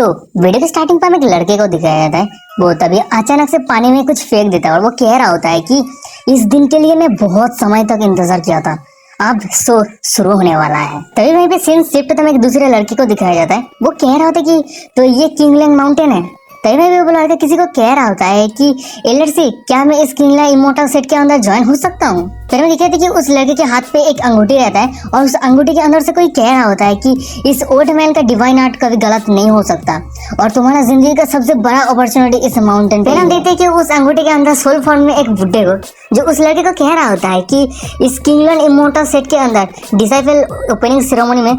तो वीडियो के स्टार्टिंग पर हमें एक लड़के को दिखाया जाता है। वो तभी अचानक से पानी में कुछ फेंक देता है और वो कह रहा होता है कि इस दिन के लिए मैं बहुत समय तक इंतजार किया था, अब शुरू होने वाला है। तभी वहीं पे सीन शिफ्ट तो एक दूसरे लड़के को दिखाया जाता है। वो कह रहा होता है कि तो ये किंगलैंड माउंटेन है। तभी मैं वो लड़का किसी को कह रहा होता है कि एलर्सी, क्या मैं इस किंगलैंड इमोर्टल सेट के अंदर ज्वाइन हो सकता हूँ। फिर मैं दिखाते कि उस लड़के के हाथ पे एक अंगूठी रहता है और उस अंगूठी के अंदर से कोई कह रहा होता है कि इस ओल्ड मैन का डिवाइन आर्ट कभी गलत नहीं हो सकता और तुम्हारा जिंदगी का सबसे बड़ा अपॉर्चुनिटी इस माउंटेन पे। हम देखते हैं कि उस अंगूठी के अंदर सोल फॉर्म में एक बुड्ढे को, जो उस लड़के को कह रहा होता है कि इस किंगलैंड इमोर्टल सेट के अंदर डिसाइपल ओपनिंग सेरेमनी में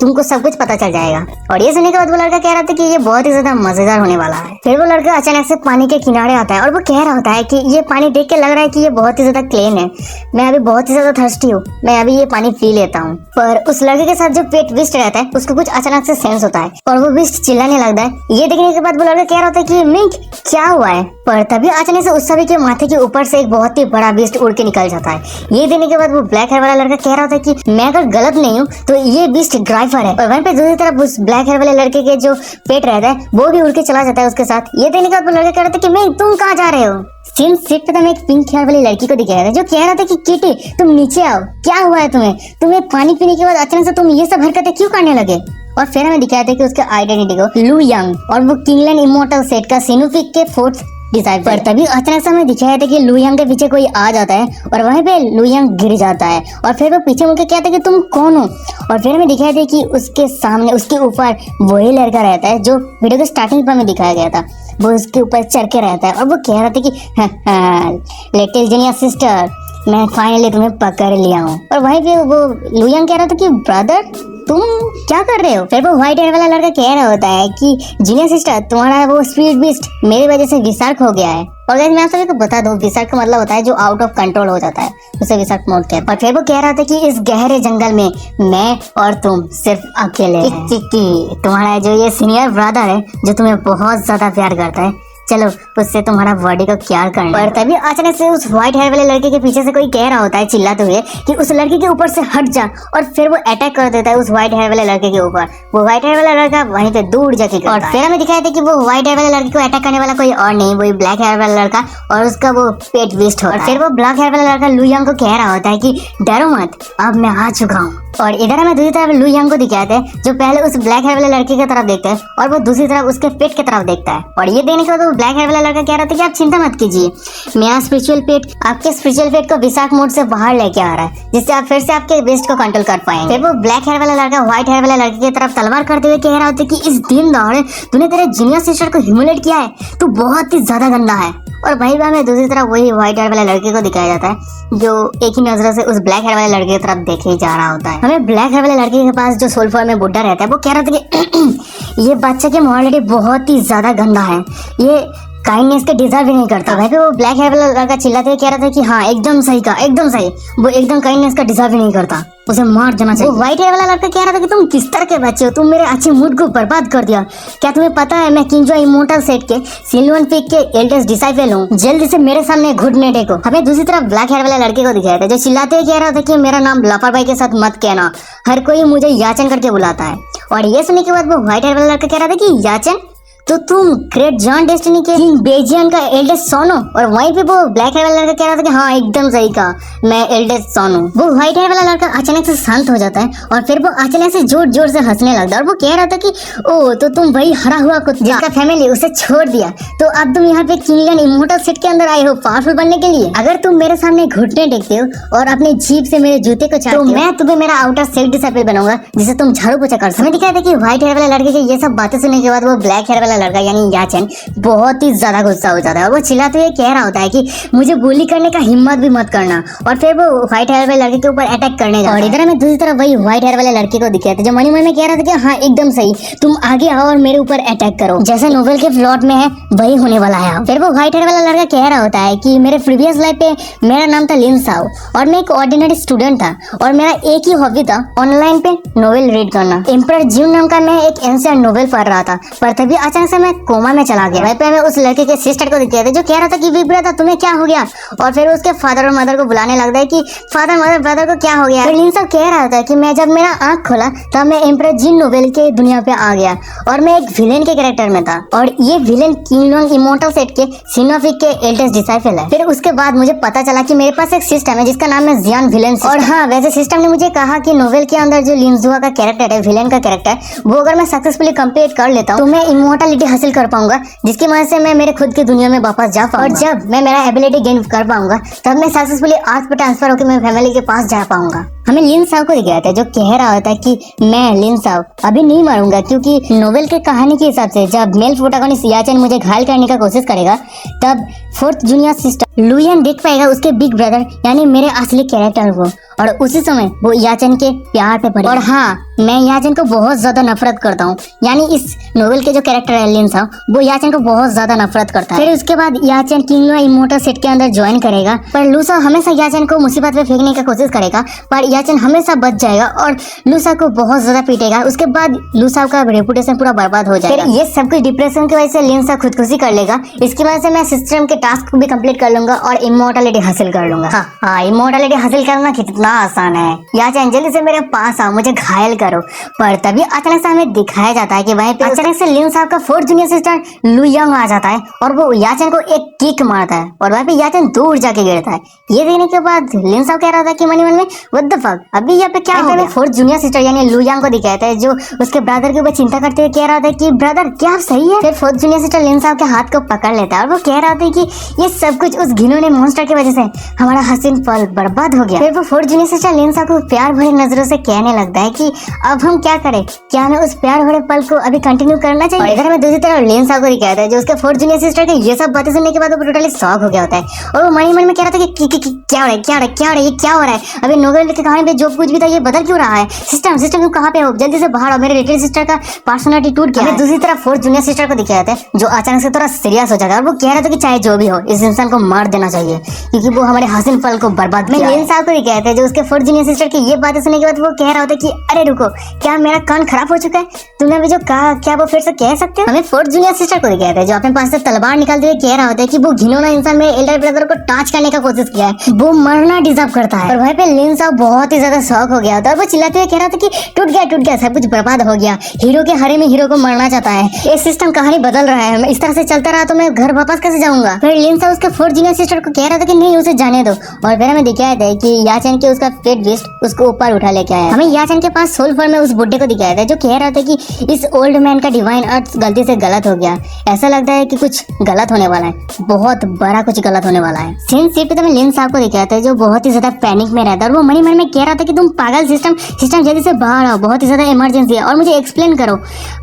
तुमको सब कुछ पता चल जाएगा। और ये सुनने के बाद वो लड़का कह रहा था कि ये बहुत ही ज्यादा मजेदार होने वाला है। फिर वो लड़का अचानक से पानी के किनारे आता है और वो कह रहा होता है कि ये पानी देख के लग रहा है कि ये बहुत ही ज्यादा क्लीन है, मैं अभी बहुत ही ज्यादा थर्स्टी हूँ, मैं अभी ये पानी पी लेता हूँ। पर उस लड़के के साथ जो पेट विस्ट रहता है उसको कुछ अचानक से सेंस होता है और वो विस्ट चिल्लाने लगता है। ये देखने के बाद वो लड़का कह रहा होता है कि मिंक क्या हुआ है। पर तभी अचानक से उस सभी के माथे के ऊपर से एक बहुत ही बड़ा बिस्ट उड़ के निकल जाता है। ये देने के बाद वो ब्लैक हेयर वाला लड़का कह रहा होता है कि मैं अगर गलत नहीं हूँ तो ये बिस्ट ड्राइवर है। और वहीं पे दूसरी तरफ उस ब्लैक हेयर वाले लड़के के जो पेट रहता है वो भी उड़ के चला जाता है उसके साथ। ये देने के बाद वो लड़का कह रहा था कि मैं तुम कहाँ जा रहे हो। सीन सीट पे एक पिंक हेयर वाली लड़की को दिखाया था जो कह रहा था कि किटी तुम नीचे आओ, क्या हुआ है तुम्हें पानी पीने के बाद अचानक से तुम ये सब हरकतें क्यों करने लगे। और फिर हमें दिखाया था कि उसके आइडेंटिटी को लू यंग और वो किंगलैंड इमोर्टल सेट का सिनुफिक के फोर्थ डिसाइपल। तभी अचानक से हमें दिखाया था कि लू यंग के पीछे कोई आ जाता है और वहीं पे लू यंग गिर जाता है और फिर वो पीछे मुड़ के कहता है कि तुम कौन हो। और फिर हमें दिखाया था कि उसके सामने उसके ऊपर वही लड़का रहता है जो वीडियो के स्टार्टिंग पर हमें दिखाया गया था। वो उसके ऊपर चढ़ के रहता है और वो कह रहा था कि लिटिल जीनियस सिस्टर, मैं फाइनली तुम्हें पकड़ लिया हूँ। और वहीं पे वो लू यंग कह रहा था कि ब्रदर तुम क्या कर रहे हो। फिर वो व्हाइट हेयर वाला लड़का कह रहा होता है कि जीनियस सिस्टर, तुम्हारा वो स्पीड बीस्ट मेरी वजह से विसार्क हो गया है। और मैं आप सभी को बता दूं, विसार्क का मतलब होता है जो आउट ऑफ कंट्रोल हो जाता है, उसे विसार्क मोड कहते हैं। और फिर वो कह रहा था कि इस गहरे जंगल में मैं और तुम सिर्फ अकेले हैं। चिक्की, तुम्हारा जो ये सीनियर ब्रदर है जो तुम्हें बहुत ज्यादा प्यार करता है, चलो उससे तुम्हारा बॉडी को क्या करना है। और तभी अचानक से उस व्हाइट हेयर वाले लड़के के पीछे से कोई कह रहा होता है चिल्लाते हुए कि उस लड़के के ऊपर से हट जा। और फिर वो अटैक कर देता है उस व्हाइट हेयर वाले लड़के के ऊपर। वो व्हाइट हेयर वाला लड़का वहीं पे दूर जाके करता है। और फिर हमें दिखाया था कि वो व्हाइट हेयर वाले लड़के को अटैक करने वाला कोई और नहीं, वही ब्लैक हेयर वाला लड़का और उसका वो पेट वेस्ट होता है। और फिर वो ब्लैक हेयर वाला लड़का लू यंग को कह रहा होता है कि डरो मत, अब मैं आ चुका हूँ। और इधर हमें दूसरी तरफ लू यंग को दिखाते हैं जो पहले उस ब्लैक हेयर वाले लड़के की तरफ देखते हैं और वो दूसरी तरफ उसके पेट की तरफ देखता है। और ये देने के बाद वो ब्लैक हेयर वाला लड़का कह रहा था कि आप चिंता मत कीजिए, मेरा स्पिरिचुअल पेट आपके स्पिरिचुअल पेट को विसार्क मोड से बाहर लेके आ रहा है, जिससे आप फिर से आपके बेस्ट को कंट्रोल कर पाएंगे। फिर वो ब्लैक हेयर वाला लड़का व्हाइट हेयर वाले लड़के की तरफ तलवार करते हुए कह रहा होता है कि इस दिन दौड़े तूने तेरे जीनियस सिस्टर को ह्यूमिलेट किया है, तू बहुत ही ज्यादा गंदा है। और वहीं पे हमें दूसरी तरफ वही व्हाइट हेयर वाले लड़के को दिखाया जाता है जो एक ही नजर से उस ब्लैक हेयर वाले लड़के की तरफ देखे जा रहा होता है। हमें ब्लैक हेयर वाले लड़के के पास जो सोल फॉर्म में बुड्ढा रहता है वो कह रहा था कि ये बच्चे की मोरालिटी बहुत ही ज्यादा गंदा है, ये काइंडनेस के डिजर्व ही नहीं करता। वहीं पे वो ब्लैक हेयर वाला लड़का चिल्लाते हुए कह रहा था कि हाँ एकदम सही कहा, एकदम सही, वो एकदम काइंडनेस का डिजर्व ही नहीं करता, उसे मार जाना चाहिए। वो व्हाइट हेयर वाला लड़का कह रहा था कि तुम किस तरह के बच्चे हो, तुम मेरे अच्छे मूड को बर्बाद कर दिया। क्या तुम्हें पता है मैं किंगजो इमोर्टल सेट के सिल्वन पीक के एल्डेस्ट डिसाइपल हूँ, जल्दी से मेरे सामने घुटने टेको। हमें दूसरी तरफ ब्लैक हेयर वाले लड़के को दिखाया था जो चिल्लाते हुए कह रहा था कि मेरा नाम लापरवाही के साथ मत कहना, हर कोई मुझे याचन करके बुलाता है। और ये सुनने के बाद वो व्हाइट हेयर वाला लड़का कह रहा था कि याचन, तो तुम ग्रेट जॉन डेस्टिनी के किंग बेजियन का एल्डेस्ट सन हो। और वहीं पे वो ब्लैक हेयर वाला लड़का कह रहा था कि हाँ एकदम सही कहा, मैं एल्डेस्ट सन हूँ। वो व्हाइट हेयर वाला लड़का अचानक से शांत हो जाता है और फिर वो अचानक से जोर जोर से हंसने लगता है और वो कह रहा था कि ओ तो तुम वही हरा हुआ कुत्ता जिसका फैमिली उसे छोड़ दिया, तो अब तुम यहाँ पे किंगलैंड इमोर्टल सेट के अंदर आए हो पावरफुल बनने के लिए। अगर तुम मेरे सामने घुटने टेकते हो और अपने जीभ से मेरे जूते को चाटते हो, मैं तुम्हें मेरा आउटर सेल्फ डिसाइपल बनाऊंगा जिसे तुम झाड़ू पोछा कर सकते। हमें दिखाया था कि व्हाइट हेयर वाले लड़के की ये सब बातें सुनने के बाद वो ब्लैक हेयर वाला लड़का यानी याचन बहुत ही ज्यादा गुस्सा हो जाता है और वो चिल्लाते हुए कह रहा होता है कि मुझे bully करने का हिम्मत भी मत करना। और फिर वो व्हाइट हेयर वाले लड़के के ऊपर अटैक करने जाता है। और इधर हमें दूसरी तरफ वही व्हाइट हेयर वाले लड़के को दिखाया था जो मनी मन में कह रहा था कि हाँ एकदम सही, तुम आगे आओ और मेरे ऊपर अटैक करो, जैसे नोवेल के प्लॉट में है वही होने वाला है। फिर वो व्हाइट हेयर वाला लड़का कह रहा होता है कि मेरे प्रीवियस लाइफ पे मेरा नाम था लिन साओ और मैं एक ऑर्डिनरी स्टूडेंट था और मेरा एक ही हॉबी था ऑनलाइन पे नोवेल रीड करना। एम्परर ज्यून नाम का मैं एक एंशिएंट नोवेल पढ़ रहा था, पर तभी अचानक अचानक से मैं कोमा में चला गया। वहीं पे हमें उस लड़के के सिस्टर को दिखाया था जो कह रहा था कि बिग ब्रदर तुम्हें क्या हो गया, और फिर उसके फादर और मदर को बुलाने लगता है कि फादर मदर ब्रदर को क्या हो गया। फिर लिंसा कह रहा था कि मैं जब मेरा आंख खोला तब मैं एम्परर जिन नोबेल के दुनिया पे आ गया और मैं एक विलेन के कैरेक्टर में था, और ये villain king long immortal set के सिनोफिक के एल्डेस्ट डिसाइपल है। फिर उसके बाद मुझे पता चला कि मेरे पास एक सिस्टम है जिसका नाम है जियान विलेन। और हाँ, वैसे सिस्टम ने मुझे कहा कि नोवेल के अंदर जो लिनजुआ का कैरेक्टर है, विलेन का कैरेक्टर, वो अगर मैं सक्सेसफुली कंप्लीट कर लेता हूँ तो मैं इमोर्टलिटी हासिल कर पाऊंगा, जिसकी वजह से मैं मेरे खुद की दुनिया में वापस जा पाऊंगा। और जब मैं मेरा एबिलिटी गेन कर पाऊंगा तब मैं सक्सेसफुली अर्थ पे ट्रांसफर होकर मेरे फैमिली के पास जा पाऊंगा। हमें लिन साव को दिखाया था जो कह रहा होता है कि मैं लिन साव अभी नहीं मरूंगा, क्योंकि नोवेल के कहानी के हिसाब से जब मेल प्रोटैगनिस्ट याचन मुझे घायल करने का कोशिश करेगा तब फोर्थ जूनियर सिस्टर लुयन देख पाएगा उसके बिग ब्रदर यानी मेरे असली कैरेक्टर को, और उसी समय वो याचन के प्यार पे पड़ेगा। और हाँ, मैं याचन को बहुत ज्यादा नफरत करता हूँ, यानी इस नोवेल के जो कैरेक्टर है लिन साव, वो याचन को बहुत ज्यादा नफरत करता है। फिर उसके बाद याचन किंगलो इमोर्टल सेट के अंदर ज्वाइन करेगा, पर लूसा हमेशा याचन को मुसीबत में फेंकने का कोशिश करेगा, पर याचन हमेशा बच जाएगा और लूसा को बहुत ज्यादा पीटेगा। उसके बाद लूसा का रेपुटेशन पूरा बर्बाद हो जाएगा। फिर ये सब कुछ डिप्रेशन की वजह से लिनसा खुदकुशी कर लेगा। इसकी वजह से मैं सिस्टम के टास्क को भी कंप्लीट कर लूंगा और इमोर्टलिटी हासिल कर लूंगा। हाँ, इमोर्टलिटी हासिल करना कितना आसान है। याचन जल्दी से मेरे पास आओ, मुझे घायल करो। पर तभी अचानक से हमें दिखाया जाता है कि वहीं पे अचानक से लिन साहब का फोर्थ जूनियर सिस्टर लुयंग आ जाता है और वो याचन को एक किक मारता है और वहीं पे याचन दूर जाके गिरता है। ये देखने के बाद लिन साहब कह रहा था कि मन में व्हाट द फक, अभी यहाँ पे क्या हो गया। फोर्थ जूनियर सिस्टर यानी लुयंग को दिखाता है जो उसके ब्रदर के ऊपर चिंता करते हुए कह रहा था कि ब्रदर क्या आप सही है। फिर फोर्थ जूनियर सिस्टर लिन साहब के हाथ को पकड़ लेता है और वो कह रहा था कि ये सब कुछ उस घिनौने मॉन्स्टर की वजह से हमारा हसीन पल बर्बाद हो गया। फिर वो फोर्थ जूनियर सिस्टर लिन साहब को प्यार भरी नजरों से कहने लगता है कि अब हम क्या करें, क्या हमें उस प्यार भरे पल को अभी कंटिन्यू करना चाहिए। इधर हमें दूसरी तरफ लिन साहब को दिखाया था जो उसके फोर्थ जूनियर सिस्टर के ये सब बातें सुनने के बाद वो टोटली शॉक हो गया होता है और वो मन में कह रहा था कि क्या हो रहा है, क्या हो रहा है, क्या हो रहा है, ये क्या हो रहा है। अभी नोवेल की कहानी पे जो कुछ भी था ये बदल क्यों रहा है। सिस्टम तुम कहाँ पे हो, जल्दी से बाहर आओ, मेरे लिटिल सिस्टर का पर्सनालिटी टूट गया है। दूसरी तरफ फोर्थ जूनियर सिस्टर को दिखाया था जो अचानक से थोड़ा सीरियस हो जाता है और वो कह रहा था कि चाहे जो भी हो इस इंसान को मार देना चाहिए क्योंकि वो हमारे हसीन पल को बर्बाद किया है। लिन साहब को दिखाया था जो उसके फोर्थ जूनियर सिस्टर की ये बातें सुनने के बाद वो कह रहा होता है कि अरे रुको, क्या मेरा कान खराब हो चुका है, तुमने अभी जो कहा क्या वो फिर से कह सकते हो। हमें फोर्थ जूनियर सिस्टर को दिखाया था जो अपने पास से तलवार निकालते हुए कह रहा होता है कि वो घिनौना इंसान मेरे एल्डर ब्रदर को टच करने का कोशिश किया है, वो मरना डिजर्व करता है। और वहीं पे लिन साहब बहुत ही ज्यादा शॉक हो गया था और वो चिल्लाते हुए कह रहा था कि टूट गया, सब कुछ बर्बाद हो गया, हीरो के हरे में हीरो को मरना चाहता है, ये सिस्टम कहानी बदल रहा है, इस तरह से चलता रहा तो मैं घर वापस कैसे जाऊंगा। फिर लिन साहब उसके फोर्थ जूनियर सिस्टर को कह रहा था कि नहीं उसे जाने दो और फिर हमें दिखाया था कि याचन के उसका पेट बिस्ट उसको ऊपर उठा लेके आया। हमें याचन के पास सोल फॉर्म में उस बुड्ढे को दिखाया था जो कह रहा था कि इस ओल्ड मैन का डिवाइन अर्थ गलती से गलत हो गया, ऐसा लगता है कि कुछ गलत होने वाला है, बहुत बड़ा कुछ गलत होने वाला है। सीन सीट पे तो मैं लिन साहब को दिखाया था जो बहुत ही ज्यादा पैनिक में रहता है और वो मन में कह रहा था कि तुम पागल, सिस्टम जल्दी से बाहर आओ, बहुत ही ज्यादा इमरजेंसी है और मुझे एक्सप्लेन करो।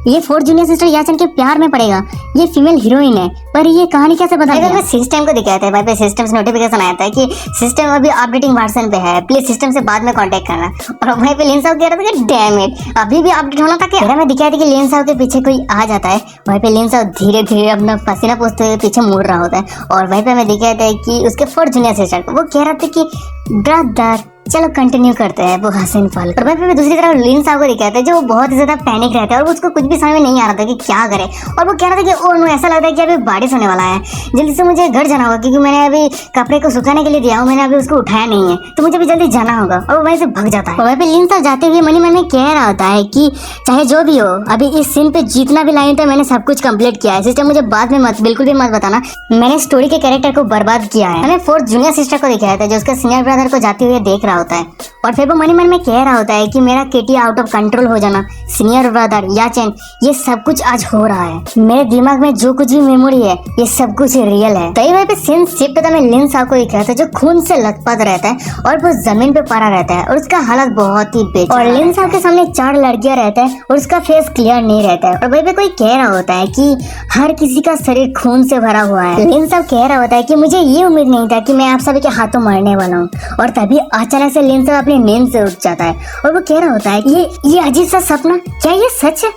ये फोर्थ जूनियर सिस्टर याचन के प्यार में पड़ेगा, ये फीमेल हीरोइन है, पर ये कहानी कैसे बदल गया। मैं सिस्टम को दिखाया था भाई पे सिस्टम से नोटिफिकेशन आया था कि सिस्टम अभी अपडेटिंग वर्जन पे है, प्लीज सिस्टम से बाद में कांटेक्ट करना। और वहीं पे लिन साहब कह रहा था कि डैम इट, अभी भी अपडेट होना था क्या। फिर मैं दिखाया था कि लिन साहब के पीछे कोई आ जाता है, वहीं पे लिन साहब धीरे धीरे अपना पसीना पोंछते हुए पीछे मुड़ रहा होता है और वहीं पे मैं दिखाया था कि उसके फोर्थ जूनियर सिस्टर को वो कह रहा था कि ब्रदर चलो कंटिन्यू करते हैं वो हसीन पल। और वहीं पे दूसरी तरफ लिन साहब को दिखाया था जो बहुत ही ज्यादा पैनिक रहता है और उसको कुछ भी समझ में नहीं आ रहा था कि क्या करे और वो कह रहा था कि ओह नो, ऐसा लगता है कि अभी बारिश होने वाला है, जल्दी से मुझे घर जाना होगा क्योंकि मैंने अभी कपड़े को सुखाने के लिए दिया हूँ, मैंने अभी उसको उठाया नहीं है तो मुझे अभी जल्दी जाना होगा। और वो वहीं से भाग जाता है। वहीं पे लिन साहब जाते हुए मन में कह रहा होता है कि चाहे जो भी हो अभी इस सीन पे जितना भी लाइन था मैंने सब कुछ कंप्लीट किया है, सिस्टम मुझे बाद में बिल्कुल भी मत बताना, मैंने स्टोरी के कैरेक्टर को बर्बाद किया है। हमें फोर्थ जूनियर सिस्टर को दिखाया था जो उसका सीनियर ब्रदर को जाते हुए देख रहा होता है और फिर वो मन में कह रहा होता है कि मेरा केटी आउट ऑफ कंट्रोल हो जाना, सीनियर ब्रदर याचन, ये सब कुछ आज हो रहा है, मेरे दिमाग में जो कुछ भी मेमोरी है ये सब कुछ रियल है। तभी वहीं पे सीन शिफ्ट पे मैं लिन साहब को दिख रहा था जो खून से लथपथ रहता है और वो जमीन पे पड़ा रहता है और उसका हालत बहुत ही बेचैन और लिन साहब के सामने 4 लड़कियां रहता है और उसका फेस क्लियर नहीं रहता है और वहीं पे कोई कह रहा होता है कि हर किसी का शरीर खून से भरा हुआ है। लिन साहब कह रहा होता है कि मुझे ये उम्मीद नहीं था कि मैं आप सभी के हाथों मरने वाला हूँ और तभी अचानक से लिन साहब अपनी नींद से उठ जाता है और वो कह रहा होता है ये अजीब सा सपना, क्या ये सच है।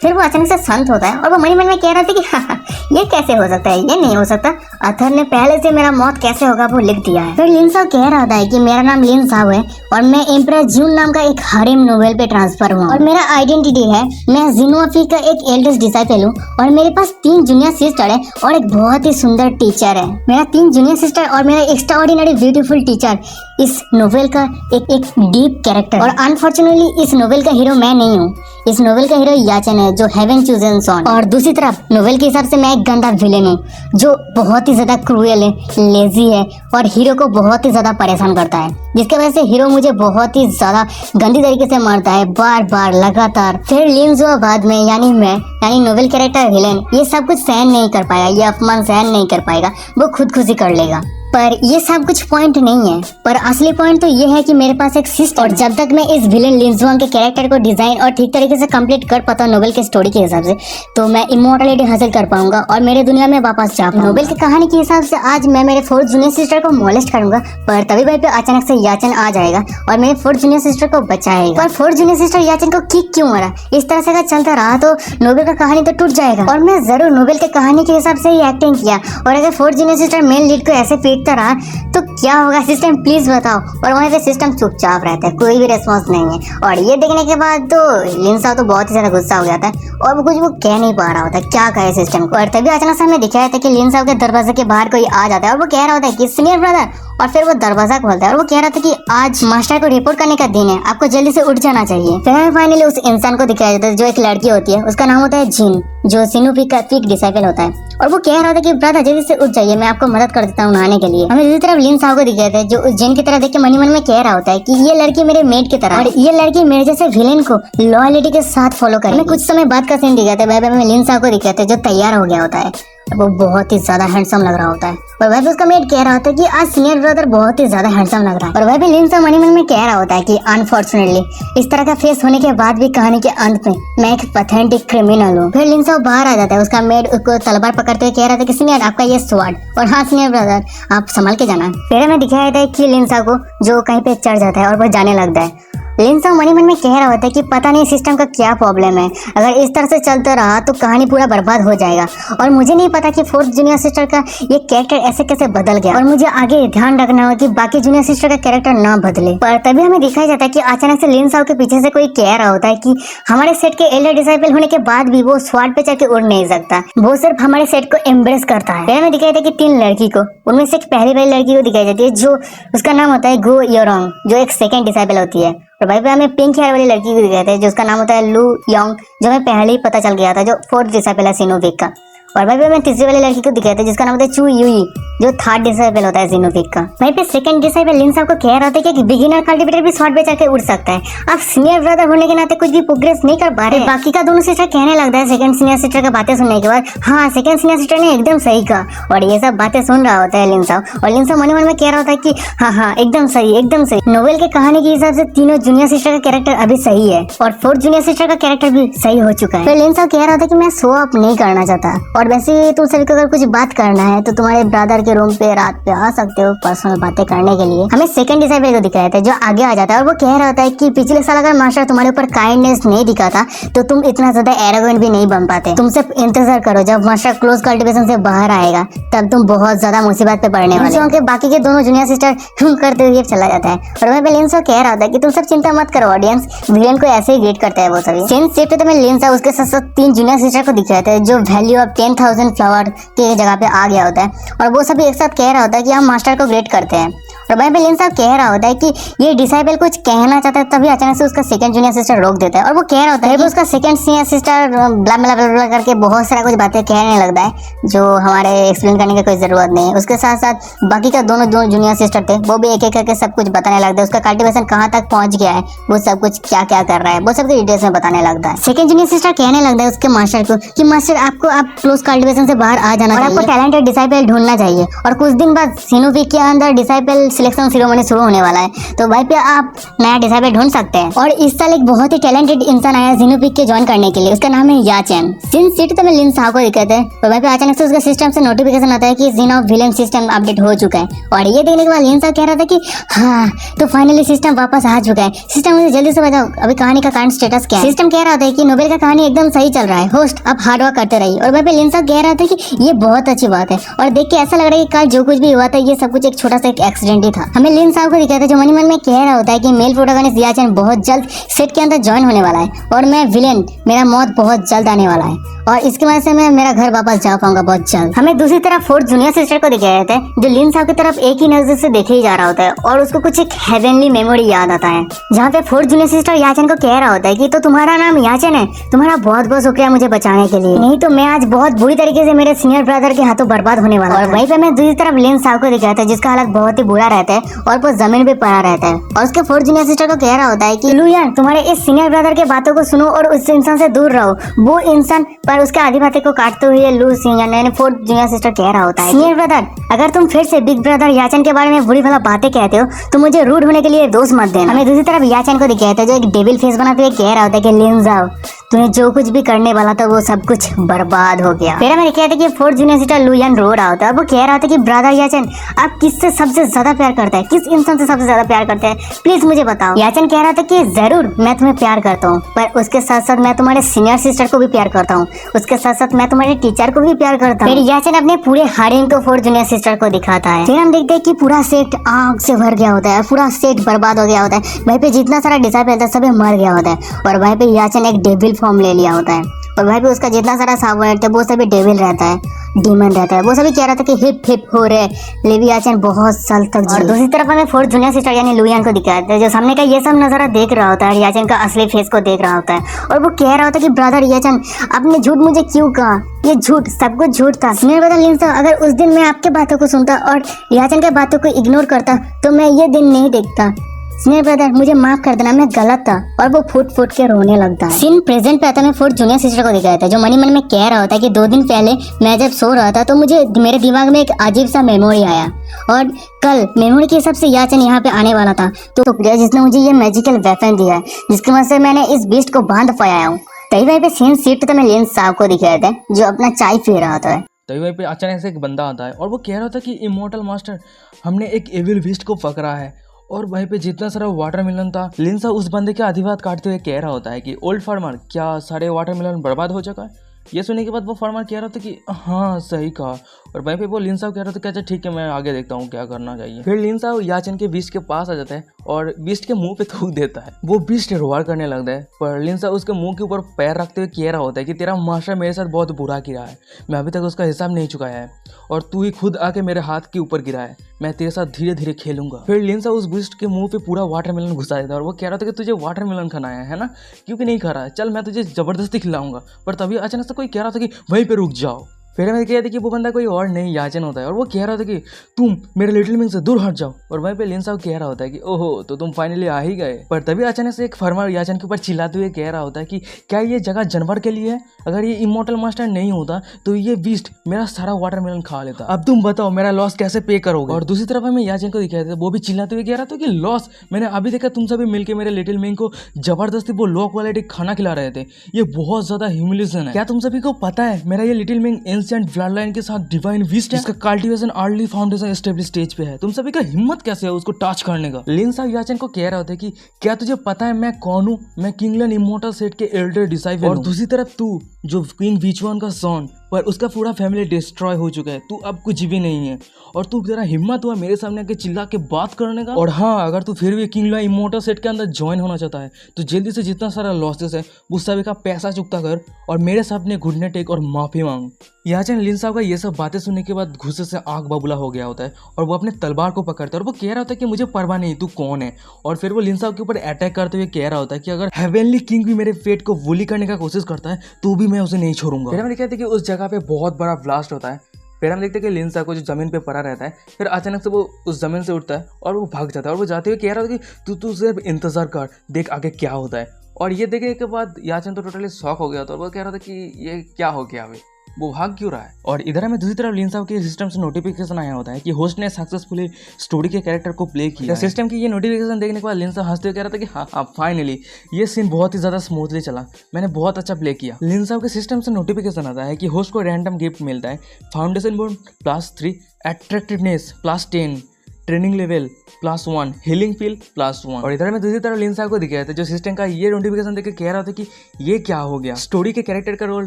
फिर वो अचानक से शांत होता है और वो मन में कह रहा था कि हाँ, ये कैसे हो सकता है, ये नहीं हो सकता, अथर ने पहले से मेरा मौत कैसे होगा वो लिख दिया है। फिर लिन साओ कह रहा था कि मेरा नाम लिन साओ है और मैं एम्परर जून नाम का एक हारेम नोवेल पे ट्रांसफर हुआ और मेरा आइडेंटिटी है, मैं जिनोफी का एक एल्डेस्ट डिसाइपल हूँ और मेरे पास 3 जूनियर सिस्टर है और एक बहुत ही सुंदर टीचर है। मेरा 3 जूनियर सिस्टर और मेरा एक्स्ट्रा ऑर्डिनरी ब्यूटीफुल टीचर इस नोवेल का एक डीप कैरेक्टर। और अनफॉर्चुनेटली इस नोवेल का हीरो मैं नहीं हूँ, इस नोवेल का हीरो याचन है जो हेवन चूजन सॉन। और दूसरी तरफ नोवेल के हिसाब से मैं एक गंदा विलेन हूँ जो बहुत ही ज्यादा क्रूएल है, लेजी है और हीरो को बहुत ही ज्यादा परेशान करता है, जिसके वजह से हीरो मुझे बहुत ही ज्यादा गंदी तरीके से मारता है, बार बार लगातार। फिर लिन साओ बाद में यानी नोवेल कैरेक्टर विलेन ये सब कुछ सहन नहीं कर पाएगा, ये अपमान सहन नहीं कर पाएगा, वो खुदकुशी कर लेगा। पर ये सब कुछ पॉइंट नहीं है, पर असली पॉइंट तो ये है कि मेरे पास एक सिस्टम, और जब तक मैं इस विलेन लिन जुआंग के कैरेक्टर को डिजाइन और ठीक तरीके से कंप्लीट कर पाता हूँ नोवेल के स्टोरी के हिसाब से, तो मैं इमोर्टलिटी हासिल कर पाऊंगा और मेरे दुनिया में वापस जा पाऊंगा। नोवेल की कहानी के हिसाब से आज मैं मेरे 4th जूनियर सिस्टर को मोलेस्ट करूंगा, पर तभी वहीं पे अचानक से याचन आ जाएगा और मेरे 4th जूनियर सिस्टर को बचाएगा। पर 4th जूनियर सिस्टर याचन को किक क्यों मारा? इस तरह से अगर चलता रहा तो नोवेल का कहानी तो टूट जाएगा। और मैं जरूर नोवेल के कहानी के हिसाब से ही एक्टिंग किया, और अगर 4th junior sister main lead को ऐसे पीटता रहा तो क्या होगा सिस्टम, प्लीज बताओ। और वहीं पे सिस्टम चुपचाप रहता है, कोई भी रिस्पॉन्स नहीं है। और ये देखने के बाद तो लिन साओ तो बहुत ही ज्यादा गुस्सा हो जाता है और वो कह नहीं पा रहा होता क्या कहे सिस्टम को। और तभी अचानक से हमें दिखाया था कि लिन साओ के दरवाजे के बाहर कोई आ जाता है और वो कह रहा होता है कि सीनियर ब्रदर, और फिर वो दरवाजा खोलता है और वो कह रहा था कि आज मास्टर को रिपोर्ट करने का दिन है, आपको जल्दी से उठ जाना चाहिए। फिर फाइनली उस इंसान को दिखाया जाता है जो एक लड़की होती है, उसका नाम होता है जिन, जो सिनुफी का पीक डिसाइपल होता है। और वो कह रहा था कि ब्रदर जल्दी से उठ जाइए, मैं आपको मदद कर देता हूँ नहाने के लिए। हमें दूसरी तरफ लिन साओ को दिखाया था जो उस जिन की तरह देख के मन में कह रहा होता है कि ये लड़की मेरे मेट की तरह, और ये लड़की मेरे जैसे विलेन को लॉयलिटी के साथ फॉलो करे। हमें कुछ समय बाद का सीन दिखाते हैं, में लिन साओ को दिखाते हैं जो तैयार हो गया होता है, वो बहुत ही ज्यादा हैंडसम लग रहा होता है। और वह भी उसका मेट कह रहा होता है कि आज सीनियर ब्रदर बहुत ही ज्यादा हैंडसम लग रहा है। और वह भी लिन साओ मन में कह रहा होता है कि अनफॉर्चुनेटली इस तरह का फेस होने के बाद भी कहानी के अंत में मैं एक पैथेटिक क्रिमिनल हूँ। फिर लिन साओ बाहर आ जाता है, उसका मेट उसको तलवार पकड़ते हुए कह रहा था कि सीनियर आपका ये स्वॉर्ड, और हाँ सीनियर ब्रदर आप संभल के जाना। फिर हमें दिखाया था कि लिन साओ को जो कहीं पे चढ़ जाता है और वो जाने लगता है। लिन साओ मन में कह रहा होता है कि पता नहीं सिस्टम का क्या प्रॉब्लम है, अगर इस तरह से चलता रहा तो कहानी पूरा बर्बाद हो जाएगा। और मुझे नहीं पता कि 4th जूनियर सिस्टर का ये कैरेक्टर ऐसे कैसे बदल गया, और मुझे आगे ध्यान रखना होगा कि बाकी जूनियर सिस्टर का कैरेक्टर ना बदले। पर तभी हमें दिखाया जाता है कि अचानक से लिन साओ के पीछे से कोई कह रहा होता है कि हमारे सेट के एल्डर डिसाइपल होने के बाद भी वो स्वॉर्ड पे चढ़ के उड़ नहीं सकता, वो सिर्फ हमारे सेट को एम्ब्रेस करता है। फिर हमें दिखाया था कि 3 लड़की को, उनमें से एक पहली वाली लड़की को दिखाई जाती है जो उसका नाम होता है गो योरोंग, जो एक सेकंड डिसाइपल होती है। और भाई हमें पिंक हेयर वाली लड़की को दिखाते हैं जो उसका नाम होता है लू योंग, जो हमें पहले ही पता चल गया था, जो 4th डिसाइपल है सिनोविक का। और भाई हमें तीसरी वाली लड़की को दिखाते हैं जिसका नाम होता है चू यूई, जो 3rd डिसाइपल होता है सिनोविक का। वहीं पे 2nd डिसाइपल लिन साओ को कह रहा था कि बिगिनर कल्टिवेटर भी स्वॉर्ड पे जाके उड़ सकता है, आप सीनियर ब्रदर होने के नाते कुछ भी प्रोग्रेस नहीं कर पा रहे। बाकी का दोनों सिस्टर कहने लगता है 2nd सीनियर सिस्टर का बातें सुनने के बाद, हाँ 2nd सीनियर सिस्टर ने एकदम सही कहा। और ये सब बातें सुन रहा होता है लिन साओ, और लिन साओ मन में कह रहा होता है कि हाँ एकदम सही एकदम सही। नोवेल के कहानी के हिसाब से तीनों जूनियर सिस्टर का कैरेक्टर अभी सही है और 4th जूनियर सिस्टर का कैरेक्टर भी सही हो चुका है। फिर लिन साओ कह रहा था कि मैं शो अप नहीं करना चाहता, और वैसे तुम सभी को अगर कुछ बात करना है तो तुम्हारे ब्रदर के रूम पे रात पे आ सकते हो पर्सनल बातें करने के लिए। हमें 2nd डिसाइपल को दिखाया था जो आगे आ जाता है और वो कह रहा होता है कि पिछले साल अगर मास्टर तुम्हारे ऊपर काइंडनेस नहीं दिखाता तो तुम इतना ज्यादा एरोगेंट भी नहीं बन पाते। तुम सिर्फ इंतजार करो, जब मास्टर क्लोज कल्टिवेशन से बाहर आएगा तब तुम बहुत ज्यादा मुसीबत पे पड़ने वाले हो। बाकी के दोनों जूनियर सिस्टर करते हुए चला जाता है और वह लिन साओ कह रहा था कि तुम सब चिंता मत करो, ऑडियंस विलेन को ऐसे ही ग्रेट करता है वो सभी। सेम सेफ्ट तो मैं लिन साओ उसके साथ 3 जूनियर सिस्टर को दिखाया था जो वैल्यू ऑफ 10,000 फ्लावर के जगह पे आ गया होता है, और वो सभी एक साथ कह रहा होता है कि हम मास्टर को ग्रेट करते हैं। और वहीं पे लिन साओ कह रहा होता है कि ये डिसाइपल कुछ कहना चाहता है, तभी अचानक से उसका 2nd जूनियर सिस्टर रोक देता है और वो कह रहा होता है कि उसका 2nd सीनियर सिस्टर ब्ला ब्ला ब्ला करके बहुत सारा कुछ बातें कहने लगता है जो हमारे एक्सप्लेन करने की कोई जरूरत नहीं है। उसके साथ साथ बाकी का दोनों जूनियर सिस्टर थे वो भी एक एक करके सब कुछ बताने लगता है, उसका कल्टिवेशन कहाँ तक पहुंच गया है, वो सब कुछ क्या क्या कर रहा है, वो सब डिटेल्स में बताने लगता है। 2nd जूनियर सिस्टर कहने लगता है उसके मास्टर को कि मास्टर आपको आप क्लोज कल्टिवेशन से बाहर आ जाना चाहिए, आपको टैलेंटेड डिसाइपल ढूंढना चाहिए। और कुछ दिन बाद सिनोविक के अंदर डिसाइपल सिलेक्शन सेरेमनी शुरू होने वाला है, तो वहीं पे आप नया डिसाइबल ढूंढ सकते हैं। और इस साल एक बहुत ही टैलेंटेड इंसान आया जीनोपिक के ज्वाइन करने के लिए, उसका नाम है याचेन। सिन सिटी तो मैं लिन साहब को दिखाते हैं, तो वहीं पे अचानक से उसका सिस्टम से नोटिफिकेशन आता है कि जिन ऑफ विलेन सिस्टम अपडेट हो चुका है। और ये देखने के बाद लिन साहब कह रहा था कि हाँ, तो फाइनली सिस्टम वापस आ चुका है। सिस्टम मुझे जल्दी से बताओ अभी कहानी का करंट स्टेटस क्या है। सिस्टम कह रहा था कि नोबेल का कहानी एकदम सही चल रहा है, होस्ट आप हार्ड वर्क करते रहिए। और वहीं पे लिन साहब कह रहा था कि ये बहुत अच्छी बात है, और देख के ऐसा लग रहा है कि कल जो कुछ भी हुआ था ये सब कुछ एक छोटा सा एक एक्सीडेंट ही था। हमें लिन साहब को दिखाया था जो मन ही मन में कह रहा होता है कि मेल प्रोटोगनिस्ट याचेन बहुत जल्द सेट के अंदर ज्वाइन होने वाला है, और मैं विलेन, मेरा मौत बहुत जल्द आने वाला है, और इसकी वजह से मैं मेरा घर वापस जा पाऊंगा बहुत जल्द। हमें दूसरी तरफ फोर्थ जूनियर सिस्टर को दिखाया जाता है जो लिन साहब की तरफ एक ही नजर से देखे ही जा रहा होता है, और उसको कुछ एक हेवनली मेमोरी याद आता है, जहाँ पे फोर्थ जूनियर सिस्टर याचेन को कह रहा होता है कि तो तुम्हारा नाम याचेन है, तुम्हारा बहुत बहुत शुक्रिया मुझे बचाने के लिए, नहीं तो मैं आज बहुत बुरी तरीके से मेरे सीनियर ब्रदर के हाथों बर्बाद होने वाला। और वहीं पे मैं दूसरी तरफ लिन साहब को दिखाया था जिसका हालत बहुत ही बुरा रहता है और वो जमीन पे पड़ा रहता है, और उसके फोर्थ जूनियर सिस्टर को कह रहा होता है कि लुयान तुम्हारे इस सीनियर ब्रदर के बातों को सुनो और उस इंसान से दूर रहो, वो इंसान पर उसके आधी बातें को काटते हुए लू सीनियर फोर्थ जूनियर सिस्टर कह रहा होता है सीनियर ब्रदर अगर तुम फिर से बिग ब्रदर याचन के बारे में बुरी भला बातें कहते हो तो मुझे रूड होने के लिए दोष मत देना। हमें दूसरी तरफ याचन को दिखाया था जो एक डेविल फेस बनाते हुए कह रहा होता है कि लिन जाओ, तुम्हें जो कुछ भी करने वाला था वो सब कुछ बर्बाद हो गया। फिर हमें दिखाया था कि फोर्थ जूनियर सिस्टर लुयान रो रहा होता है, वो कह रहा होता है कि ब्रदर याचन आप किससे सबसे ज्यादा प्यार करता है, किस इंसान से सबसे ज्यादा प्यार करते हैं, प्लीज मुझे बताओ। याचन कह रहा था कि जरूर मैं तुम्हें प्यार करता हूँ, पर उसके साथ साथ मैं तुम्हारे सीनियर सिस्टर को भी प्यार करता हूँ, उसके साथ साथ मैं तुम्हारे टीचर को भी प्यार करता हूँ। फिर याचन अपने पूरे हारिम को फोर्थ जूनियर सिस्टर को दिखाता है। फिर हम देखते हैं कि पूरा सेट आग से भर गया होता है, पूरा सेट बर्बाद हो गया होता है, वहीं पे जितना सारा डिसाइपल था सभी मर गया होता है, और वहीं पे याचन एक डेविल फॉर्म ले लिया होता है, और वहीं पे उसका जितना सारा सावन थे वो सभी डेविल रहता है, डीमन रहता है। वो सभी कह रहा था कि हिप हिप हो रहे लेवी याचन बहुत साल तक। और दूसरी तरफ हमें फोर्थ जूनियर सिस्टर यानी लुयान को दिखाया था जो सामने का ये सब नजारा देख रहा होता है, याचन का असली फेस को देख रहा होता है, और वो कह रहा होता है कि ब्रदर याचन आपने झूठ मुझे क्यों कहा, ये झूठ सब कुछ झूठ था। सीनियर ब्रदर लिन साहब अगर उस दिन मैं आपके बातों को सुनता और याचन के बातों को इग्नोर करता तो मैं ये दिन नहीं देखता। सीनियर ब्रदर मुझे माफ कर देना, मैं गलत था, और वो फुट फुट के रोने लगता है। सीन प्रेजेंट पे आता है, मैं फोर्थ जूनियर सिस्टर को दिखाया था जो मनी मन में कह रहा होता है कि 2 दिन पहले मैं जब सो रहा था तो मुझे मेरे दिमाग में एक अजीब सा मेमोरी आया, और कल मेमोरी के हिसाब से याचन यहाँ पे आने वाला था, तो शुक्रिया जिसने मुझे ये मैजिकल वेपन दिया है जिसकी वजह से मैंने इस बीस्ट को बांध पाया हूँ। तभी वहीं पे सीन सीट तो मैं लिन साहब को दिखाया था जो अपना चाय पी रहा था। तभी वहीं पे अचानक से एक बंदा आता है और वो कह रहा था कि इमोर्टल मास्टर हमने एक एविल बीस्ट को पकड़ा है, और वहीं पे जितना सारा वाटरमेलन था लिंसा उस बंदे के आधी बात काटते हुए कह रहा होता है कि ओल्ड फार्मर क्या सारे वाटरमेलन बर्बाद हो चुका है। ये सुनने के बाद वो फार्मर कह रहा था कि हाँ सही कहा, और वहीं पे वो लिंसा कह रहा था कि अच्छा ठीक है मैं आगे देखता हूँ क्या करना चाहिए। फिर लिंसा याचन के बीस्ट के पास आ जाता है और बीस्ट के मुंह पे थूक देता है, वो बीस्ट रोवार करने लगता है, पर लिंसा उसके मुंह के ऊपर पैर रखते हुए कह रहा होता है कि तेरा मास्टर मेरे साथ बहुत बुरा किया है, मैं अभी तक उसका हिसाब नहीं चुकाया है, और तू ही खुद आके मेरे हाथ के ऊपर गिरा है, मैं तेरे साथ धीरे धीरे खेलूंगा। फिर लिंसा उस बीस्ट के मुंह पे पूरा वाटरमेलन घुसा देता है, और वो कह रहा था कि तुझे वाटरमेलन खाना है ना, क्योंकि नहीं खा रहा है, चल मैं तुझे जबरदस्ती खिलाऊंगा। पर तभी अचानक से कोई कह रहा था कि वहीं पे रुक जाओ। फिर हमें कह रहा था कि वो बंदा कोई और नहीं याचन होता है, और वो कह रहा था कि तुम मेरे लिटिल मिंग से दूर हट जाओ, और वहीं पे लिन साहब कह रहा होता है कि ओहो तो तुम फाइनली आ ही गए। पर तभी अचानक से एक फार्मर याचन के ऊपर चिल्लाते हुए कह रहा होता है कि क्या ये जगह जानवर के लिए है, अगर ये इमोर्टल मास्टर नहीं होता तो ये बीस्ट मेरा सारा वाटरमेलन खा लेता, अब तुम बताओ मेरा लॉस कैसे पे करोगे। और दूसरी तरफ हमें याचन को दिखाया था, वो भी चिल्लाते हुए कह रहा था कि लॉस मैंने अभी देखा तुम सभी मिलकर मेरे लिटिल मिंग को जबरदस्ती वो लो क्वालिटी खाना खिला रहे थे, ये बहुत ज्यादा ह्यूमिलिएशन है। क्या तुम सभी को पता है मेरा ये little Ming ancient blood line के साथ डिवाइन बीस्ट है, इसका cultivation early foundation stable stage पे है, तुम सभी का हिम्मत कैसे है उसको टच करने का। लिन साहब याचन को कह रहा होता है कि क्या तुझे पता है मैं कौन हूँ, मैं किंगलन इमोर्टल सेट के एल्डर डिसाइपल, और दूसरी तरफ तू जो क्वीन विचुआन का सन, पर उसका पूरा फैमिली डिस्ट्रॉय हो चुका है, तू अब कुछ भी नहीं है, और तू तेरा हिम्मत हुआ मेरे सामने आके चिल्ला के बात करने का। और हाँ अगर तू फिर भी किंगलन इमोर्टल सेट के अंदर ज्वाइन होना चाहता है तो जल्दी से जितना सारा लॉसेस है वो सभी का पैसा चुकता कर और मेरे सामने घुटने टेक और माफी मांग। याचन लिन साहब का ये सब बातें सुनने के बाद गुस्से से आग बबूला हो गया होता है, और वो अपने तलवार को पकड़ता है, और वो कह रहा होता है कि मुझे परवाह नहीं तू कौन है, और फिर वो लिन साहब के ऊपर अटैक करते हुए कह रहा होता है कि अगर हेवनली किंग भी मेरे फेट को वुली करने का कोशिश करता है तो भी मैं उसे नहीं छोड़ूंगा। फिर मैंने कहते कि उस जगह पे बहुत बड़ा ब्लास्ट होता है। फिर हम देखते हैं कि लिन साहब को जो जमीन पे पड़ा रहता है, फिर अचानक से वो उस जमीन से उठता है और वो भाग जाता है, और वो जाते हुए कह रहा था कि तू सिर्फ इंतजार कर, देख आगे क्या होता है। और ये देखने के बाद याचन तो टोटली शॉक हो गया था, और वो कह रहा था कि ये क्या हो गया अभी। वो भाग क्यों रहा है। और इधर हमें दूसरी तरफ लिन साओ के सिस्टम से नोटिफिकेशन आया होता है कि होस्ट ने सक्सेसफुली स्टोरी के कैरेक्टर को प्ले किया। सिस्टम की ये नोटिफिकेशन देखने के बाद लिन साओ हंसते हुए कह रहा था कि हाँ फाइनली ये सीन बहुत ही ज्यादा स्मूथली चला, मैंने बहुत अच्छा प्ले किया। लिन साओ के सिस्टम से नोटिफिकेशन आता है कि होस्ट को रैंडम गिफ्ट मिलता है, foundation board +3, attractiveness +10, training level +1, healing feel +1। और इधर में दूसरी तरफ लिन साओ को दिखाया था जो सिस्टम का ये नोटिफिकेशन देख के कह रहा था कि ये क्या हो गया, स्टोरी के कैरेक्टर का रोल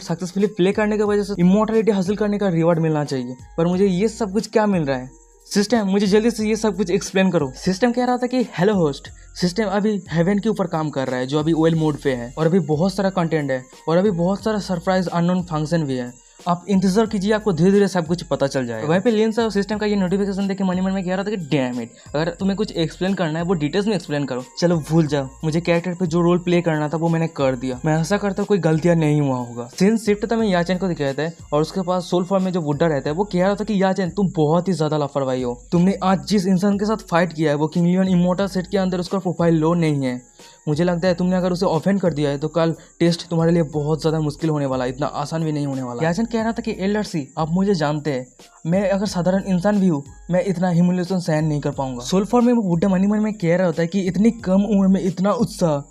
सक्सेसफुली प्ले करने की वजह से इमॉर्टलिटी हासिल करने का रिवॉर्ड मिलना चाहिए, पर मुझे ये सब कुछ क्या मिल रहा है। सिस्टम मुझे जल्दी से ये सब कुछ एक्सप्लेन करो। सिस्टम कह रहा था कि हेलो होस्ट, सिस्टम अभी हेवन के ऊपर काम कर रहा है जो अभी ओएल मोड पे है, और अभी बहुत सारा कंटेंट है और अभी बहुत सारा सरप्राइज अननोन फंक्शन भी है, आप इंतजार कीजिए, आपको धीरे धीरे सब कुछ पता चल जाएगा। वहीं पे लिन साओ सिस्टम का ये नोटिफिकेशन देख के मन में कह रहा था कि डैम इट, अगर तुम्हें कुछ एक्सप्लेन करना है वो डिटेल्स में एक्सप्लेन करो, चलो भूल जाओ, मुझे कैरेक्टर पे जो रोल प्ले करना था वो मैंने कर दिया, मैं ऐसा करता कोई गलतियां नहीं हुआ होगा। सीन शिफ्ट था, मैं याचन को दिखाया था और उसके पास सोल फॉर्म में जो वुड्डा रहता है वो कह रहा था कि याचन तुम बहुत ही ज्यादा लापरवाही हो, तुमने आज जिस इंसान के साथ फाइट किया है वो किंग लियोन इमोर्टल सेट के अंदर उसका प्रोफाइल लो नहीं है, मुझे लगता है तुमने अगर उसे ऑफेंड कर दिया है तो कल टेस्ट तुम्हारे लिए बहुत ज़्यादा मुश्किल होने वाला है, इतना आसान भी नहीं होने वाला। याचन कह रहा था कि एल्डर सी आप मुझे जानते हैं, मैं अगर साधारण इंसान भी हूँ मैं इतना ह्यूमिलेशन सहन नहीं कर पाऊंगा। सोल फॉर्म में वो बुड्ढा मन में कह रहा होता है कि इतनी कम उम्र में इतना उत्साह,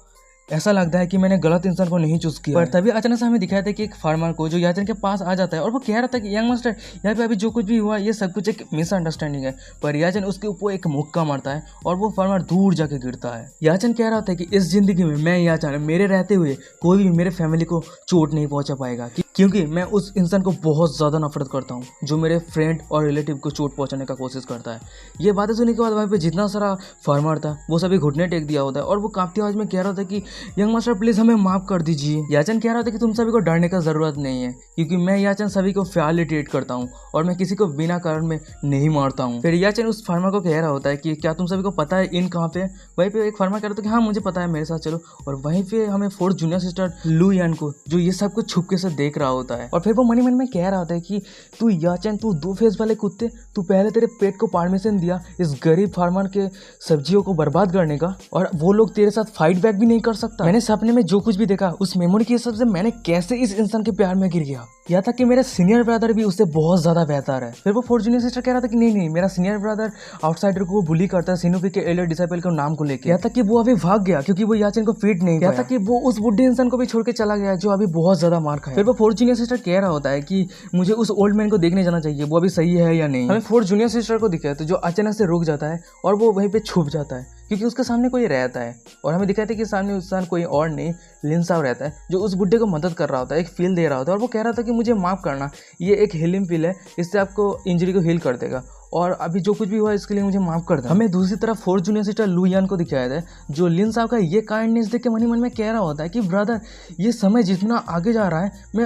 ऐसा लगता है कि मैंने गलत इंसान को नहीं चूज किया। पर तभी अचानक से हमें दिखाया था कि एक फार्मर को जो याचन के पास आ जाता है और वो कह रहा था कि यंग मास्टर यहाँ पे अभी जो कुछ भी हुआ ये सब कुछ एक मिसअंडरस्टैंडिंग है, पर याचन उसके ऊपर एक मुक्का मारता है और वो फार्मर दूर जाके गिरता है। याचन कह रहा था कि इस जिंदगी में मैं याचन मेरे रहते हुए कोई भी मेरे फैमिली को चोट नहीं पहुंचा पाएगा, क्योंकि मैं उस इंसान को बहुत ज़्यादा नफरत करता हूँ जो मेरे फ्रेंड और रिलेटिव को चोट पहुँचाने का कोशिश करता है। ये बातें सुनने के बाद वहाँ पे जितना सारा फार्मर था वो सभी घुटने टेक दिया होता है और वो कांपती आवाज में कह रहा था कि यंग मास्टर प्लीज हमें माफ कर दीजिए। याचन कह रहा था कि तुम सभी को डरने का जरूरत नहीं है, क्योंकि मैं याचन सभी को फेयरली ट्रीट करता हूँ और मैं किसी को बिना कारण में नहीं मारता हूँ। फिर याचन उस फार्मर को कह रहा होता है कि क्या तुम सभी को पता है इन कहाँ पे है। वहीं पे एक फार्मर कह रहा था कि हाँ मुझे पता है, मेरे साथ चलो। और वहीं पे हमें 4th जूनियर सिस्टर लू यान को जो ये सब कुछ छुपके से देख रहा होता है और फिर वो मन में कह रहा होता है कि तू याचन, तू 2 फेस वाले कुत्ते, तू पहले तेरे पेट को परमिशन दिया इस गरीब फार्मर के सब्जियों को बर्बाद करने का और वो लोग तेरे साथ फाइट बैक भी नहीं कर सकता। मैंने सपने में जो कुछ भी देखा उस मेमोरी के हिसाब से मैंने कैसे इस इंसान के प्यार में गिर गया, या था कि मेरा सीनियर ब्रदर भी उससे बहुत ज्यादा बेहतर है। फिर वो 4th जूनियर सिस्टर कह रहा था कि नहीं, मेरा सीनियर ब्रदर आउटसाइडर को बुली करता है सिनुपी के एल्डर डिसाइपल के नाम को लेकर। या था कि वो अभी भाग गया क्योंकि वो याचन को फीट नहीं किया था कि वो उस बुढ़े इंसान को भी छोड़ के चला गया जो अभी बहुत ज्यादा मार खाया। फिर वो 4th जूनियर सिस्टर कह रहा होता है कि मुझे उस ओल्ड मैन को देखने जाना चाहिए, वो अभी सही है या नहीं। हमें 4th जूनियर सिस्टर को दिखाया तो जो अचानक से रुक जाता है और वो वहीं पे छुप जाता है क्योंकि उसके सामने कोई रहता है और हमें दिखाया था कि सामने उस इंसान कोई और नहीं लिन साओ रहता है जो उस बुड्ढे को मदद कर रहा होता है, एक फील दे रहा होता है और वो कह रहा था कि मुझे माफ़ करना, ये एक हीलिंग फील है, इससे आपको इंजरी को हील कर देगा और अभी जो कुछ भी हुआ इसके लिए मुझे माफ़ कर दे। हमें दूसरी तरफ 4th जूनियर सिस्टर लू यान को दिखाया था जो लिन साओ का ये काइंडनेस देख के मन में कह रहा होता है कि ब्रदर ये समय जितना आगे जा रहा है मैं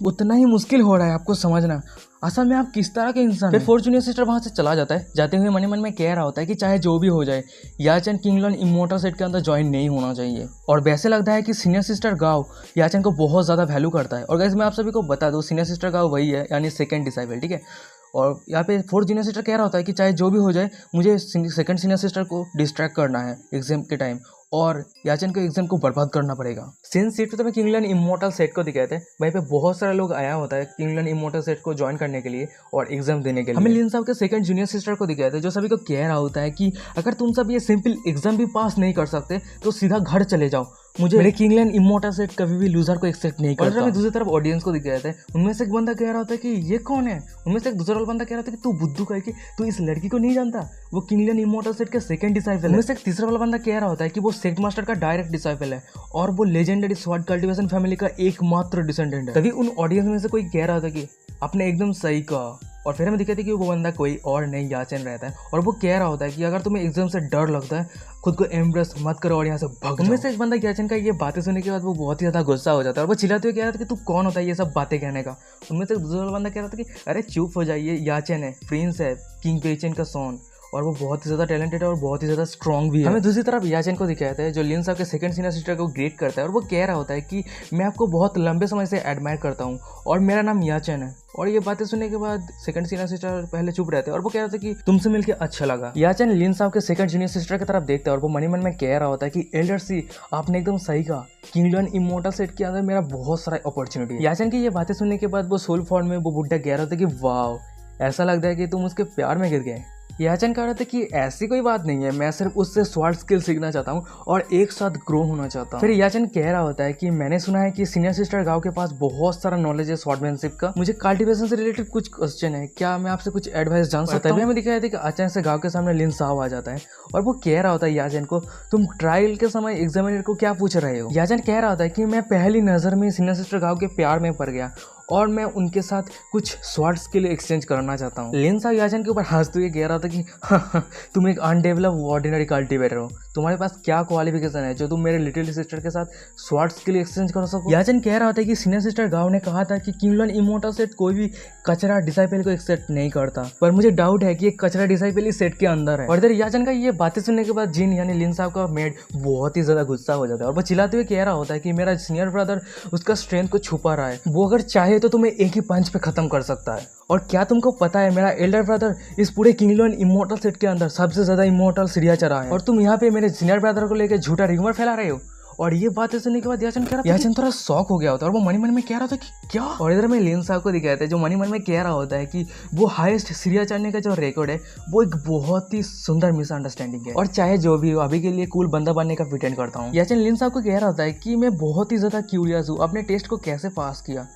उतना ही मुश्किल हो रहा है आपको समझना, असल में आप किस तरह के इंसान। फिर 4th जूनियर सिस्टर वहाँ से चला जाता है, जाते हुए मन में कह रहा होता है कि चाहे जो भी हो जाए याचन किंग लियोन इमोर्टल सेट के अंदर ज्वाइन नहीं होना चाहिए। और वैसे लगता है कि सीनियर सिस्टर गाओ याचन को बहुत ज़्यादा वैल्यू करता है। और गाइस मैं आप सभी को बता दूँ सीनियर सिस्टर गाओ वही है, यानी 2nd डिसाइपल, ठीक है। और यहाँ पे 4th जूनियर सिस्टर कह रहा होता है कि चाहे जो भी हो जाए मुझे 2nd सीनियर सिस्टर को डिस्ट्रैक्ट करना है एग्जाम के टाइम और याचन के एग्जाम को बर्बाद करना पड़ेगा। सीन सीट पे तो किंग लियोन इमोर्टल सेट को दिखाते हैं, वहीं पे बहुत सारे लोग आया होता है किंग लियोन इमोर्टल सेट को ज्वाइन करने के लिए और एग्जाम देने के लिए। हमें लिन साओ के 2nd जूनियर सिस्टर को दिखाते हैं जो सभी को कह रहा होता है कि अगर तुम सब ये सिंपल एग्जाम भी पास नहीं कर सकते तो सीधा घर चले जाओ, मुझे मेरे किंग लियोन इमोर्टल सेट कभी भी लूजर को एक्सेप्ट नहीं करता। और हमें दूसरी तरफ ऑडियंस को दिखाया जाता है, उनमें से एक बंदा कह रहा होता है कि ये कौन है, उनमें से एक दूसरा बंदा कह रहा होता है कि तू बुद्धू कह के तू इस लड़की को नहीं जानता, वो किंग लियोन इमोर्टल सेट के 2nd डिसाइपल है। उनमें से एक तीसरा वाला बंदा कह रहा होता है कि वो सेक्ट मास्टर का डायरेक्ट डिसाइपल है और वो लेजेंडरी स्वॉर्ड कल्टीवेशन फैमिली का एकमात्र डिसेंडेंट है। तभी उन ऑडियंस में से कोई कह रहा था कि आपने एकदम सही कहा। और फिर हमें दिखाती कि वो बंदा कोई और नहीं याचन रहता है और वो कह रहा होता है कि अगर तुम्हें एग्जाम से डर लगता है खुद को एम्ब्रेस मत करो और यहाँ से भाग। उनमें से एक बंदा याचन का ये बातें सुनने के बाद वो बहुत ही ज़्यादा गुस्सा हो जाता है और वो चिल्लाते हुए कह रहा था कि तू कौन होता है ये सब बातें कहने का। उनमें से दूसरा बंदा कह रहा था कि अरे चुप हो जाइए, याचन है, प्रिंस है, किंग पेचन का सोन और वो बहुत ही ज़्यादा टैलेंटेड है और बहुत ही ज़्यादा स्ट्रॉन्ग भी है। हमें दूसरी तरफ याचन को दिखाया है जो लिन साओ के 2nd सीनियर सिस्टर को ग्रेट करता है और वो कह रहा होता है कि मैं आपको बहुत लंबे समय से एडमायर करता हूँ और मेरा नाम याचन है और ये बातें सुनने के बाद सेकंड सीनियर सिस्टर पहले चुप रहते हैं और वो कह रहे थे कि तुमसे मिलकर अच्छा लगा। याचन लिन साहब के सेकंड जूनियर सिस्टर की तरफ देखता है और वो मन ही मन में कह रहा होता है कि एल्डर सी, आपने एकदम सही कहा, किंगडम इमोर्टल सेट के अंदर मेरा बहुत सारा अपॉर्चुनिटी है। याचन की ये बातें सुनने के बाद वो सोल फॉर्म में वो बुड्ढा कह रहा था कि वाह, ऐसा लगता है कि तुम उसके प्यार में गिर गए। याचन कह रहा था कि ऐसी कोई बात नहीं है, मैं सिर्फ उससे स्वॉर्ड स्किल सीखना चाहता हूँ और एक साथ ग्रो होना चाहता हूँ। फिर याचन कह रहा होता है कि मैंने सुना है कि सीनियर सिस्टर गांव के पास बहुत सारा नॉलेज है स्वॉर्डमैनशिप का, मुझे कल्टीवेशन से रिलेटेड कुछ क्वेश्चन है, क्या मैं आपसे कुछ एडवाइस जान सकता हूँ? तभी हमें दिखाया था कि अचानक से गाँव के सामने लिन साहब आ जाता है और वो कह रहा होता है याचन को, तुम ट्रायल के समय एग्जामिनर को क्या पूछ रहे हो? याचन कह रहा होता है कि मैं पहली नजर में सीनियर सिस्टर गांव के प्यार में पड़ गया और मैं उनके साथ कुछ स्वॉर्ड्स के लिए एक्सचेंज करना चाहता हूँ। लिन साहब याचन के ऊपर हंसते हुए कह रहा था कि तुम एक अनडेवलप ऑर्डिनरी कल्टीवेटर हो, तुम्हारे पास क्या क्वालिफिकेशन है जो तुम मेरे लिटिल सिस्टर के साथ स्वॉर्ड्स के लिए एक्सचेंज कर सको? याचन कह रहा था कि सीनियर सिस्टर गांव ने कहा था कि किंगडम इमोर्टल सेट कोई भी कचरा डिसाइपल को एक्सेप्ट नहीं करता, पर मुझे डाउट है कि एक कचरा डिसाइपल इस सेट के अंदर है। और इधर याचन का ये बातें सुनने के बाद जिन यानी लिन साहब का मेड बहुत ही ज्यादा गुस्सा हो जाता है और वो चिल्लाते हुए कह रहा होता है कि मेरा सीनियर ब्रदर उसका स्ट्रेंथ को छुपा रहा है, वो अगर चाहे तो तुम्हें एक ही पंच पे खत्म कर सकता है। और क्या तुमको पता है मेरा एल्डर ब्रदर इस पूरे किंगडम इमोर्टल सेट के अंदर सबसे ज्यादा इमोर्टल सीढ़ियां चढ़ा है और तुम यहाँ पे मेरे सीनियर ब्रदर को लेकर झूठा रिमर फैला रहे हो? और ये बातें सुनने के बाद याचन थोड़ा शॉक हो गया होता है और वो मनी मन में कह रहा था कि क्या? और इधर में लिन साहब को दिखाते हैं जो मनी मन में कह रहा होता है कि वो हाईएस्ट सीढ़ियां चढ़ने का जो रिकॉर्ड है वो एक बहुत ही सुंदर मिसअंडरस्टैंडिंग है और चाहे जो भी हो अभी के लिए कूल बंदा बनने का प्रिटेंड करता हूँ। याचन लिन साहब को कह रहा होता है कि मैं बहुत ही ज्यादा क्यूरियस हूँ, अपने टेस्ट को कैसे पास किया,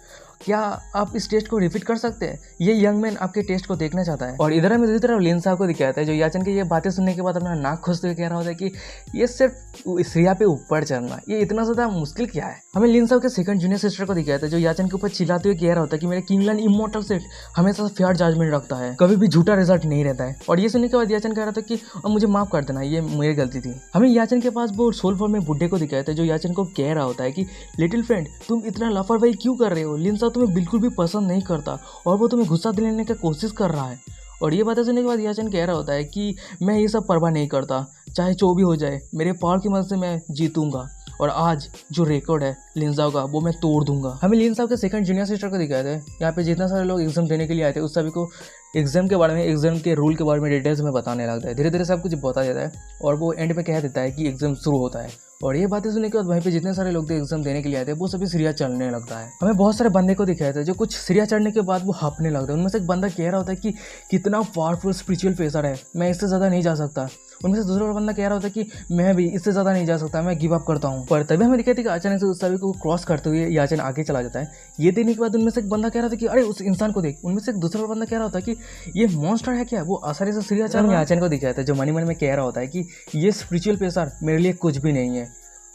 क्या आप इस टेस्ट को रिपीट कर सकते हैं? ये यंग मैन आपके टेस्ट को देखना चाहता है। और इधर हमें दूसरी तरफ लिन साहब को दिखाता है जो याचन के ये बातें सुनने के बाद अपना नाक खोजते हुए कह रहा होता है कि ये सिर्फ श्रेया पे ऊपर चढ़ना, ये इतना ज्यादा मुश्किल क्या है? हमें लिन साहब के सेकंड जूनियर सिस्टर को दिखाता है जो याचन के ऊपर चिल्लाते हुए कह रहा होता है कि मेरे किंगडम इमोर्टल सेट हमेशा फेयर जजमेंट रखता है, कभी भी झूठा रिजल्ट नहीं रहता है। और ये सुनने के बाद याचन कह रहा था कि मुझे माफ कर देना, ये मेरी गलती थी। हमें याचन के पास वो सोल फॉर्म में बुड्ढे को दिखाता है जो याचन को कह रहा होता है कि लिटिल फ्रेंड, तुम इतना लापरवाही क्यों कर रहे हो? लिन साहब तुम्हें बिल्कुल भी पसंद नहीं करता और वो तुम्हें गुस्सा दिलाने की कोशिश कर रहा है। और ये बातें सुनने के बाद याचन कह रहा होता है कि मैं ये सब परवाह नहीं करता, चाहे जो भी हो जाए, मेरे पावर की मदद से मैं जीतूंगा और आज जो रिकॉर्ड है लिन साहब का वो मैं तोड़ दूंगा। हमें लिन साहब के सेकंड जूनियर सिस्टर को दिखाया था, यहाँ पे जितना सारे लोग एग्जाम देने के लिए आए थे उस सभी को एग्जाम के बारे में, एग्जाम के रूल के बारे में डिटेल्स में बताने लगता है। धीरे धीरे सब कुछ बता देता है और वो एंड में कह देता है कि एग्जाम शुरू होता है। और ये बातें सुनने के बाद वहीं पे जितने सारे लोग थे एग्जाम देने के लिए आए थे वो सभी सीढ़ियां चढ़ने लगता है। हमें बहुत सारे बंदे को दिखाया था जो कुछ सीढ़ियां चढ़ने के बाद वो हाँफने लगता है। उनमें से एक बंदा कह रहा होता है कि कितना पावरफुल स्पिरिचुअल फेसर है, मैं इससे ज़्यादा नहीं जा सकता। उनमें से दूसरा बंदा कह रहा होता है कि मैं भी इससे ज़्यादा नहीं जा सकता, मैं गिव अप करता हूँ। पर तभी हमें दिखाई थी कि अचानक से उस सभी को क्रॉस करते हुए याचन आगे चला जाता है। ये देखने के बाद उनमें से एक बंदा कह रहा था कि अरे उस इंसान को देख। उनमें से एक दूसरा बंदा कह रहा होता है कि ये मॉन्स्टर है क्या, वो आसानी से सीढ़ियां चढ़। याचन को दिखाया था जो मनी मन में कह रहा होता है कि ये स्पिरिचुअल फेसर मेरे लिए कुछ भी नहीं है,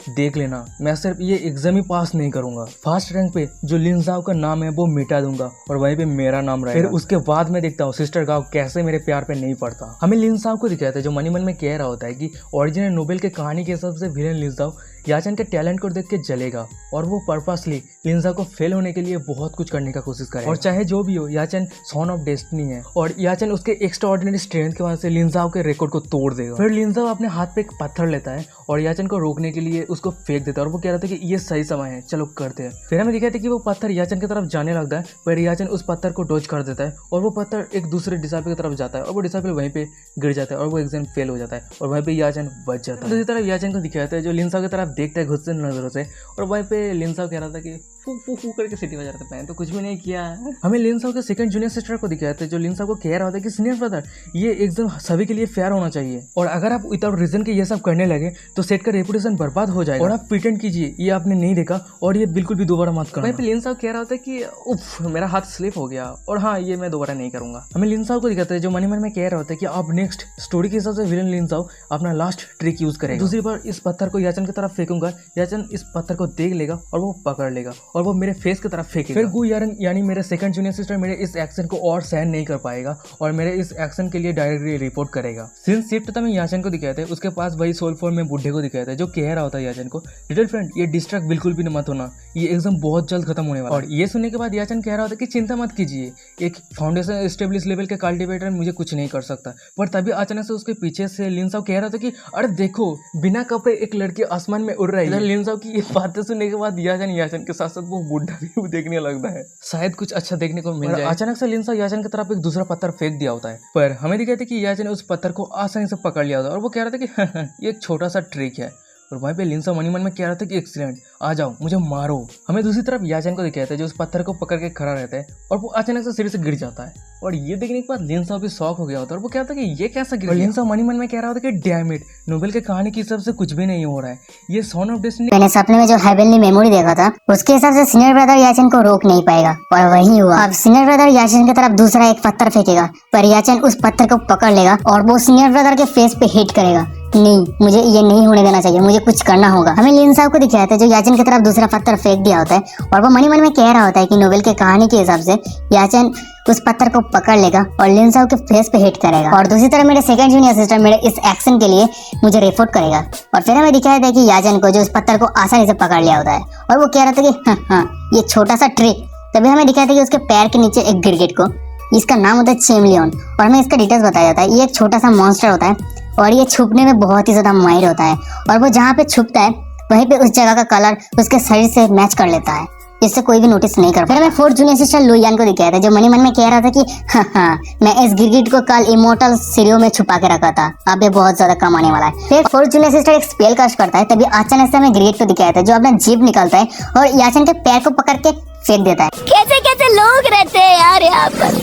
देख लेना, मैं सिर्फ ये एग्जाम ही पास नहीं करूंगा, फर्स्ट रैंक पे जो लिन साहब का नाम है वो मिटा दूंगा और वहीं पे मेरा नाम रहेगा। फिर उसके बाद मैं देखता हूँ सिस्टर गांव कैसे मेरे प्यार पे नहीं पड़ता। हमें लिन साहब को दिखाया था जो मनी मन में कह रहा होता है कि ओरिजिनल नोबेल के कहानी के हिसाब से विलेन लिन साहब याचन के टैलेंट को देख के जलेगा और वो पर्पसली लिन साहब को फेल होने के लिए बहुत कुछ करने का कोशिश करेगा। और चाहे जो भी हो, याचन सॉन ऑफ डेस्टिनी है और याचन उसके एक्स्ट्रा ऑर्डिनरी स्ट्रेंथ की वजह से लिन साहब के रिकॉर्ड को तोड़ देगा। फिर लिन साहब अपने हाथ पे एक पत्थर लेता है और याचन को रोकने के लिए उसको फेंक देता है और वो कह रहा था कि ये सही समय है, चलो करते हैं। फिर हमें दिखाते कि वो पत्थर याचन की तरफ जाने लगता है, पर याचन उस पत्थर को डॉज कर देता है और वो पत्थर एक दूसरे डिसाइपल की तरफ जाता है और वो डिसाइपल वहीं पे गिर जाता है और वो एग्जाम फेल हो जाता है और वहीं पे याचन बच जाता है। दूसरी तरफ याचन को दिखाता है जो लिन साहब की तरफ देखता है गुस्से नजरों से और वहीं पे लिन साहब कह रहा था कि फू फू फू करके सीटी बजा रहा था, मैंने तो कुछ भी नहीं किया। हमें लिन साहब के सेकंड जूनियर सिस्टर को दिखाते हैं जो लिन साहब को कह रहा होता है कि सीनियर ब्रदर ये एग्जाम सभी के लिए फेयर होना चाहिए और अगर आप विदाउट रीजन के ये सब करने लगे तो सेट का रेपुटेशन बर्बाद हो जाएगा और आप प्रिटेंड कीजिए ये आपने नहीं देखा और ये बिल्कुल भी दोबारा मत करना। वहीं पे लिन साहब कह रहा होता है कि उफ मेरा हाथ स्लिप हो गया और हाँ ये मैं दोबारा नहीं करूंगा। हमें लिन साहब को दिखाते हैं जो मनी मन में कह रहा होता है कि आप नेक्स्ट स्टोरी के हिसाब से विलेन लिन साहब अपना लास्ट ट्रिक यूज करेगा। दूसरी बार इस पत्थर को याचन की तरफ फेंकूंगा, याचन इस पत्थर को देख लेगा और वो पकड़ लेगा और वो मेरे फेस की तरफ फेंकेगा। फिर गु यानी मेरे सेकंड जूनियर सिस्टर मेरे इस एक्शन को और सहन नहीं कर पाएगा और मेरे इस एक्शन के लिए डायरेक्टली रिपोर्ट करेगा। सीन शिफ्ट तब याचन को दिखाते हैं, उसके पास वही सोल फॉर्म में बुड्ढे को दिखाता है जो कह रहा होता है याचन को लिटिल फ्रेंड ये डिस्ट्रैक्ट बिल्कुल भी मत होना, ये एग्जाम बहुत जल्द खत्म होने वाला है। और ये सुनने के बाद याचन कह रहा होता है कि चिंता मत कीजिए, एक फाउंडेशन एस्टेब्लिश लेवल के कल्टीवेटर मुझे कुछ नहीं कर सकता। पर तभी अचानक से उसके पीछे से लिन साहब कह रहा था कि अरे देखो बिना कपड़े एक लड़की आसमान में उड़ रही है। इधर लिन साओ की ये बातें सुनने के बाद याचन के साथ साथ वो बुढ़ा भी देखने लगता है, शायद कुछ अच्छा देखने को मिल जाए। अचानक से लिन साओ याचन की तरफ एक दूसरा पत्थर फेंक दिया होता है, पर हमें दिखाते कि याचन ने उस पत्थर को आसानी से पकड़ लिया होता है और वो कह रहा था कि ये एक छोटा सा ट्रिक है। और वहीं पे लिन साओ मन ही मन में कह रहा था कि एक्सीलेंट, आ जाओ मुझे मारो। हमें दूसरी तरफ याचन को दिखाते हैं जो उस पत्थर को पकड़ के खड़ा रहता है और वो अचानक से सीढ़ी से गिर जाता है। और ये देखने के बाद लिन साओ भी शॉक हो गया होता है और वो कहता है कि ये कैसा गिर गया। लिन साओ मन ही मन में कह रहा होता है कि डैम इट, नोबेल की कहानी की हिसाब से कुछ भी नहीं हो रहा है, ये सन ऑफ डेस्टिनी। मैंने सपने में जो हेवनली मेमोरी देखा था उसके हिसाब से सीनियर ब्रदर याचन को रोक नहीं पाएगा, और वही हुआ। अब सीनियर ब्रदर याचन की तरफ दूसरा एक पत्थर फेंकेगा, पर याचन उस पत्थर को पकड़ लेगा और वो सीनियर ब्रदर के फेस पे हिट करेगा। नहीं, मुझे ये नहीं होने देना चाहिए, मुझे कुछ करना होगा। हमें लिन साओ को दिखाया था जो याचन की तरफ दूसरा पत्थर फेंक दिया होता है और वो मन ही मन में कह रहा होता है कि नोबेल की कहानी के हिसाब से याचन उस पत्थर को पकड़ लेगा और लिन साओ के फेस पे हिट करेगा। और दूसरी तरफ मेरे सेकंड जूनियर सिस्टर मेरे इस एक्शन के लिए मुझे रिपोर्ट करेगा। और फिर हमें दिखाया था कि याचन को जो उस पत्थर को आसानी से पकड़ लिया होता है और वो कह रहा था कि हाँ ये छोटा सा ट्रिक। तभी हमें दिखाया था कि उसके पैर के नीचे एक गिरगिट को, इसका नाम होता है चैमलियन, और हमें इसका डिटेल्स बताया जाता है। ये एक छोटा सा मॉन्स्टर होता है और ये छुपने में बहुत ही ज्यादा माहिर होता है, और वो जहाँ पे छुपता है वहीं पे उस जगह का कलर उसके शरीर से मैच कर लेता है, जिससे कोई भी नोटिस नहीं कर। फिर हमें फोर्थ जूनियर सिस्टर लुयान को दिखाया था जो मन ही मन में कह रहा था कि हाँ मैं इस गिरगिट को कल इमोर्टल सीरियो में छुपा के रखा था, अब ये बहुत ज्यादा कम आने वाला है। फिर फोर्थ जूनियर सिस्टर एक स्पेल कास्ट करता है, तभी अचानक से हमें गिरगिट को दिखाया था जो अपना जीभ निकालता है और याचन के पैर को पकड़ के फेंक देता है। कैसे कैसे लोग रहते हैं यार यहाँ पर,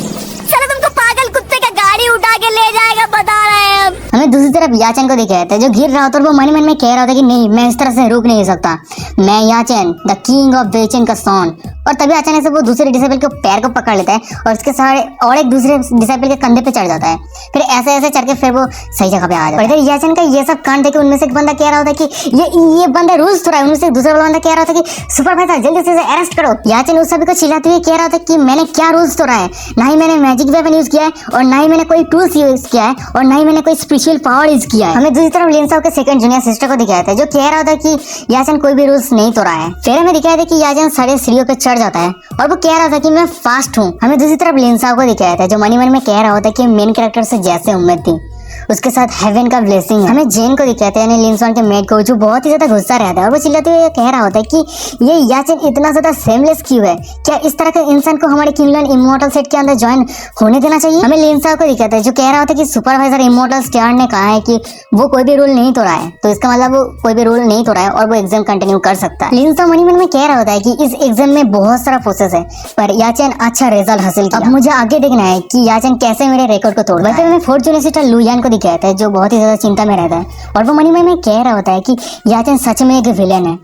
चलो तुमको पागल कुत्ते का गाड़ी उठा के ले जाएगा, बता रहे हैं हम। हमें दूसरी तरफ याचन को दिखाया था जो गिर रहा होता है और वो मन ही मन में कह रहा था कि नहीं, मैं इस तरह से रुक नहीं सकता, मैं याचन द किंग ऑफ बेचन का सन। और तभी अचानक से वो दूसरे डिसेबल के पैर को पकड़ लेता है और उसके सारे और एक दूसरे डिसेबल के कंधे पे चढ़ जाता है। फिर ऐसे ऐसे चढ़ के फिर वो सही जगह पे आ जाता है। इधर याचन का ये सब कांड देख के उनमें से एक बंदा कह रहा होता है कि ये बंदा रूल्स तोड़ रहा है। उनमें से दूसरा बंदा कह रहा था कि सुपरवाइजर जल्दी से अरेस्ट करो। याचन उस सभी को चिल्लाते हुए कह रहा था कि मैंने क्या रूल्स तोड़ा है, ना ही मैंने मैजिक वेपन यूज किया है और ना ही मैंने कोई टूल्स यूज किया है और ना ही मैंने कोई स्पेशल पावर यूज किया है। हमें दूसरी तरफ लिन साओ के सेकंड जूनियर सिस्टर को दिखाया था जो कह रहा था कि याचन कोई भी रूल्स नहीं तोड़ा है। फिर हमें दिखाया था कि याचन सारे सीढ़ियों पे चढ़ जाता है और वो कह रहा था कि मैं फास्ट हूँ। हमें दूसरी तरफ लिन साओ को दिखाया था जो मन ही मन में कह रहा होता है कि मेन कैरेक्टर से जैसे उम्मीद थी उसके साथ हेवन का ब्लेसिंग है। हमें जेन को दिखाते हैं यानी लिन सॉन के मेड को जो बहुत ही ज्यादा गुस्सा रहता है और वो चिल्लाते हुए कह रहा होता है कि ये याचन इतना ज्यादा सेमलेस क्यों है, क्या इस तरह के इंसान को हमारे किंगडम इमोर्टल सेट के अंदर ज्वाइन होने देना चाहिए। हमें लिन साओ को दिखाता है जो कह रहा होता है कि सुपरवाइजर इमोर्टल स्टार ने कहा है कि वो कोई भी रूल नहीं तोड़ा है, तो इसका मतलब वो कोई भी रूल नहीं तोड़ा है और वो एग्जाम कंटिन्यू कर सकता है। लिन साओ मन ही मन में कह रहा होता है कि इस एग्जाम में बहुत सारा प्रोसेस है पर याचन अच्छा रिजल्ट हासिल किया, अब मुझे आगे देखना है कि याचन कैसे मेरे रिकॉर्ड को तोड़ता है। हमें फोर्थ जूनियर सिस्टर लुयान को दिखाया था जो बहुत ही ज्यादा चिंता में रहता है और वो मन ही मन में कह रहा होता है कि याचन सच में एक विलेन है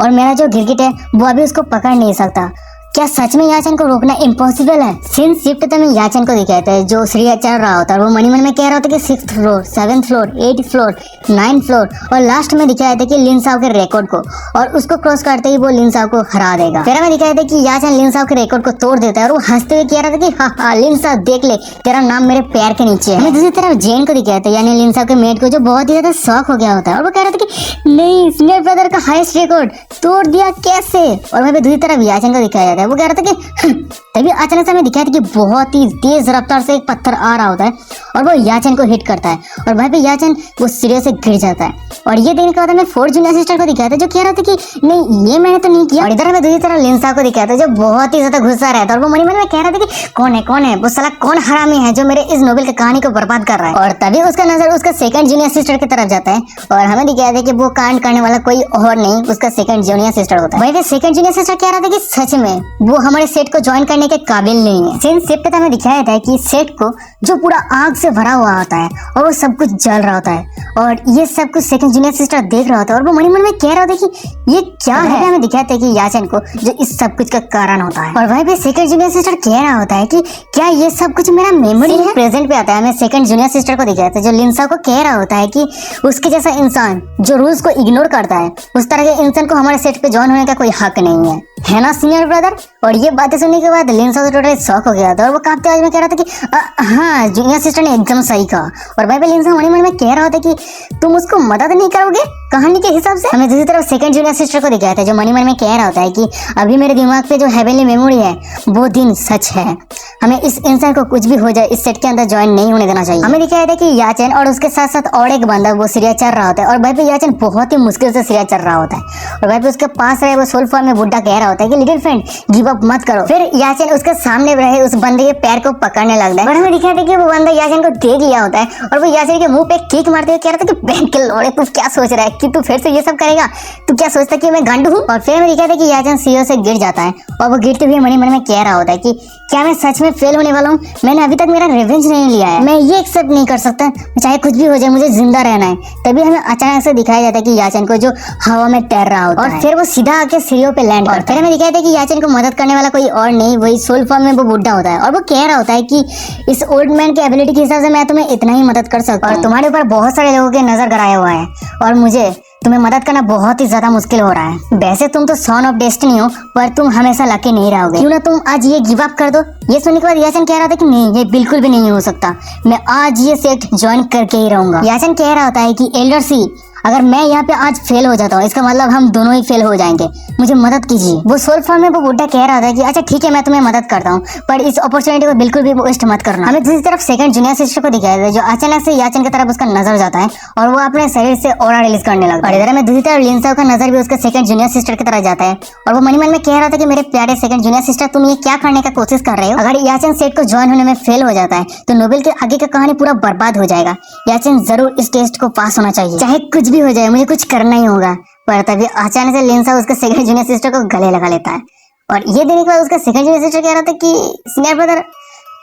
और मेरा जो गिरगिट है वो अभी उसको पकड़ नहीं सकता। क्या सच में याचन को रोकना इम्पॉसिबल है। सीन शिफ्ट तो मैं याचन को दिखाता है जो सीढ़ियाँ चढ़ रहा होता है और वो मनी मन में कह रहा होता है कि 6th floor 7th floor 8th floor 9th floor और लास्ट में दिखाया था कि लिन साओ के रिकॉर्ड को और उसको क्रॉस करते ही वो लिन साओ को हरा देगा। फिर हमें दिखाया था कि याचन लिन साओ के रिकॉर्ड को तोड़ देता है और वो हंसते हुए कह रहा था कि हाँ लिन साओ देख ले तेरा नाम मेरे पैर के नीचे है। हमें दूसरी तरफ जेन को दिखाया था यानी लिन साओ के मेट को जो बहुत ही ज्यादा शौक हो गया होता है और वो कह रहा था कि नहीं सीनियर ब्रदर का हाईएस्ट रिकॉर्ड तोड़ दिया कैसे। और वहीं पे दूसरी तरफ याचन को दिखाया जाता है वो कह रहा था कि तभी अचानक से हमें दिखाया था कि बहुत ही तेज रफ्तार से एक पत्थर आ रहा होता है और वो याचन को हिट करता है और वहीं पे याचन वो सिरे से गिर जाता है। और ये देखने के बाद हमें फोर्थ जूनियर सिस्टर को दिखाया था जो कह रहा था कि नहीं ये मैंने तो नहीं किया। और इधर हमें दूसरी तरफ लिन साओ को दिखाया था जो बहुत ही ज्यादा गुस्सा रहता है और वो मन में कह रहा था कि कौन है वो साला कौन हरामी है जो मेरे इस नोबेल की कहानी को बर्बाद कर रहा है। और तभी उसका नजर उसका सेकंड जूनियर सिस्टर की तरफ जाता है और हमें दिखाया था कि वो कांड करने वाला कोई और नहीं उसका सेकंड जूनियर सिस्टर होता है। वहीं पे सेकंड जूनियर सिस्टर कह रहा था कि सच में वो हमारे सेट को ज्वाइन करने के काबिल नहीं है। सीन शिफ्ट पे हमें दिखाया था कि सेट को जो पूरा आग से भरा हुआ होता है और वो सब कुछ जल रहा होता है और ये सब कुछ सेकंड जूनियर सिस्टर देख रहा होता है और वो मन ही मन में कह रहा होता है कि ये क्या है। हमें दिखाते हैं कि याचन को जो इस सब कुछ का कारण होता है और वहीं पे सेकंड जूनियर सिस्टर कह रहा होता है कि क्या ये सब कुछ मेरा मेमोरी है। प्रेजेंट पे आता है हमें सेकंड जूनियर सिस्टर को दिखाते हैं जो लिन साओ को कह रहा होता है कि उसके जैसा इंसान जो रूल्स को इग्नोर करता है उस तरह के इंसान को हमारे सेट पे ज्वाइन होने का कोई हक नहीं है ना सीनियर ब्रदर। और ये बातें सुनने के बाद लिन साओ तो टोटली शॉक हो गया था और वो कांपते आवाज में कह रहा था कि हाँ जूनियर सिस्टर ने एकदम सही कहा। और भाई लिन साओ मन में कह रहा होता कि तुम उसको मदद नहीं करोगे कहानी के हिसाब से। हमें दूसरी तरफ सेकंड जूनियर सिस्टर को दिखाया था जो मन में कह रहा होता है कि अभी मेरे दिमाग पे जो हेवनली मेमोरी है वो दिन सच है। हमें इस इंसान को कुछ भी हो जाए इस सेट के अंदर ज्वाइन नहीं होने देना चाहिए। हमें दिखाया था कि याचन और उसके साथ साथ और एक बंदा वो सीढ़ियाँ चढ़ रहा होता है और भाई पे याचन बहुत ही मुश्किल से सीढ़ियाँ चढ़ रहा होता है और भाई पे उसके पास रहे वो सोल फॉर्म में बुड्ढा कह रहा होता है कि लिटिल फ्रेंड गिव अप मत करो। फिर याचन उसके सामने रहे उस बंदे के पैर को पकड़ने लगता है और हमें दिखाया था कि वो बंदा याचन को देख लिया होता है और वो याचन के मुंह पे किक मारते हुए कह रहा था कि बैंक के लौड़े तू क्या सोच रहा है कि तू फिर से ये सब करेगा, तू क्या सोचता है कि मैं गांडू हूँ। और फिर हमें दिखाया था कि याचन सीढ़ियों से गिर जाता है और वो गिरते हुए मन में कह रहा होता है कि क्या मैं सच में फेल होने वाला हूँ, मैंने अभी तक मेरा रिवेंज नहीं लिया है, मैं ये एक्सेप्ट नहीं कर सकता, चाहे कुछ भी हो जाए मुझे जिंदा रहना है। तभी हमें अचानक से दिखाया जाता है कि याचन को जो हवा में तैर रहा होता है और फिर वो सीधा आके सीढ़ियों पे लैंड करता है। फिर हमें दिखाया था कि याचन को मदद करने वाला कोई और नहीं वही सोल फॉर्म में वो बुड्ढा होता है और वो कह रहा होता है कि इस ओल्ड मैन के एबिलिटी के हिसाब से मैं तुम्हें इतना ही मदद कर सकता हूँ और तुम्हारे ऊपर बहुत सारे लोगों के नजर गड़ाया हुआ है और मुझे तुम्हें मदद करना बहुत ही ज्यादा मुश्किल हो रहा है। वैसे तुम तो सन ऑफ डेस्टिनी हो पर तुम हमेशा लकी नहीं रहोगे, क्यों ना तुम आज ये गिव अप कर दो। ये सुनने के बाद याचन कह रहा था कि नहीं ये बिल्कुल भी नहीं हो सकता, मैं आज ये सेट ज्वाइन करके ही रहूंगा। याचन कह रहा होता है कि एल्डर सी अगर मैं यहाँ पे आज फेल हो जाता हूँ इसका मतलब हम दोनों ही फेल हो जाएंगे, मुझे मदद कीजिए। वो सोल फॉर्म में वो बुड्ढा कह रहा था कि अच्छा ठीक है मैं तुम्हें मदद करता हूँ पर इस अपॉर्चुनिटी को बिल्कुल भी वेस्ट मत करना। हमें दूसरी तरफ सेकंड जूनियर सिस्टर को दिखाया था जो अचानक से याचन की तरफ उसका नजर जाता है और वो अपने शरीर से ऑरा रिलीज करने लगता है। और इधर में दूसरी तरफ लिंसा का नजर भी उसके सेकंड जूनियर सिस्टर की तरफ जाता है और वो मन में कह रहा था कि मेरे प्यारे सेकंड जूनियर सिस्टर तुम ये क्या करने का कोशिश कर रहे हो, अगर याचन सेट को ज्वाइन होने में फेल हो जाता है तो नोबेल के आगे का कहानी पूरा बर्बाद हो जाएगा। याचन जरूर इस टेस्ट को पास होना चाहिए, चाहे कुछ भी हो जाए मुझे कुछ करना ही होगा। पर तभी अचानक से लिंसा उसके सेकंड जूनियर सिस्टर को गले लगा लेता है और ये देने के बाद उसका सेकंड जूनियर सिस्टर कह रहा था कि सीनियर ब्रदर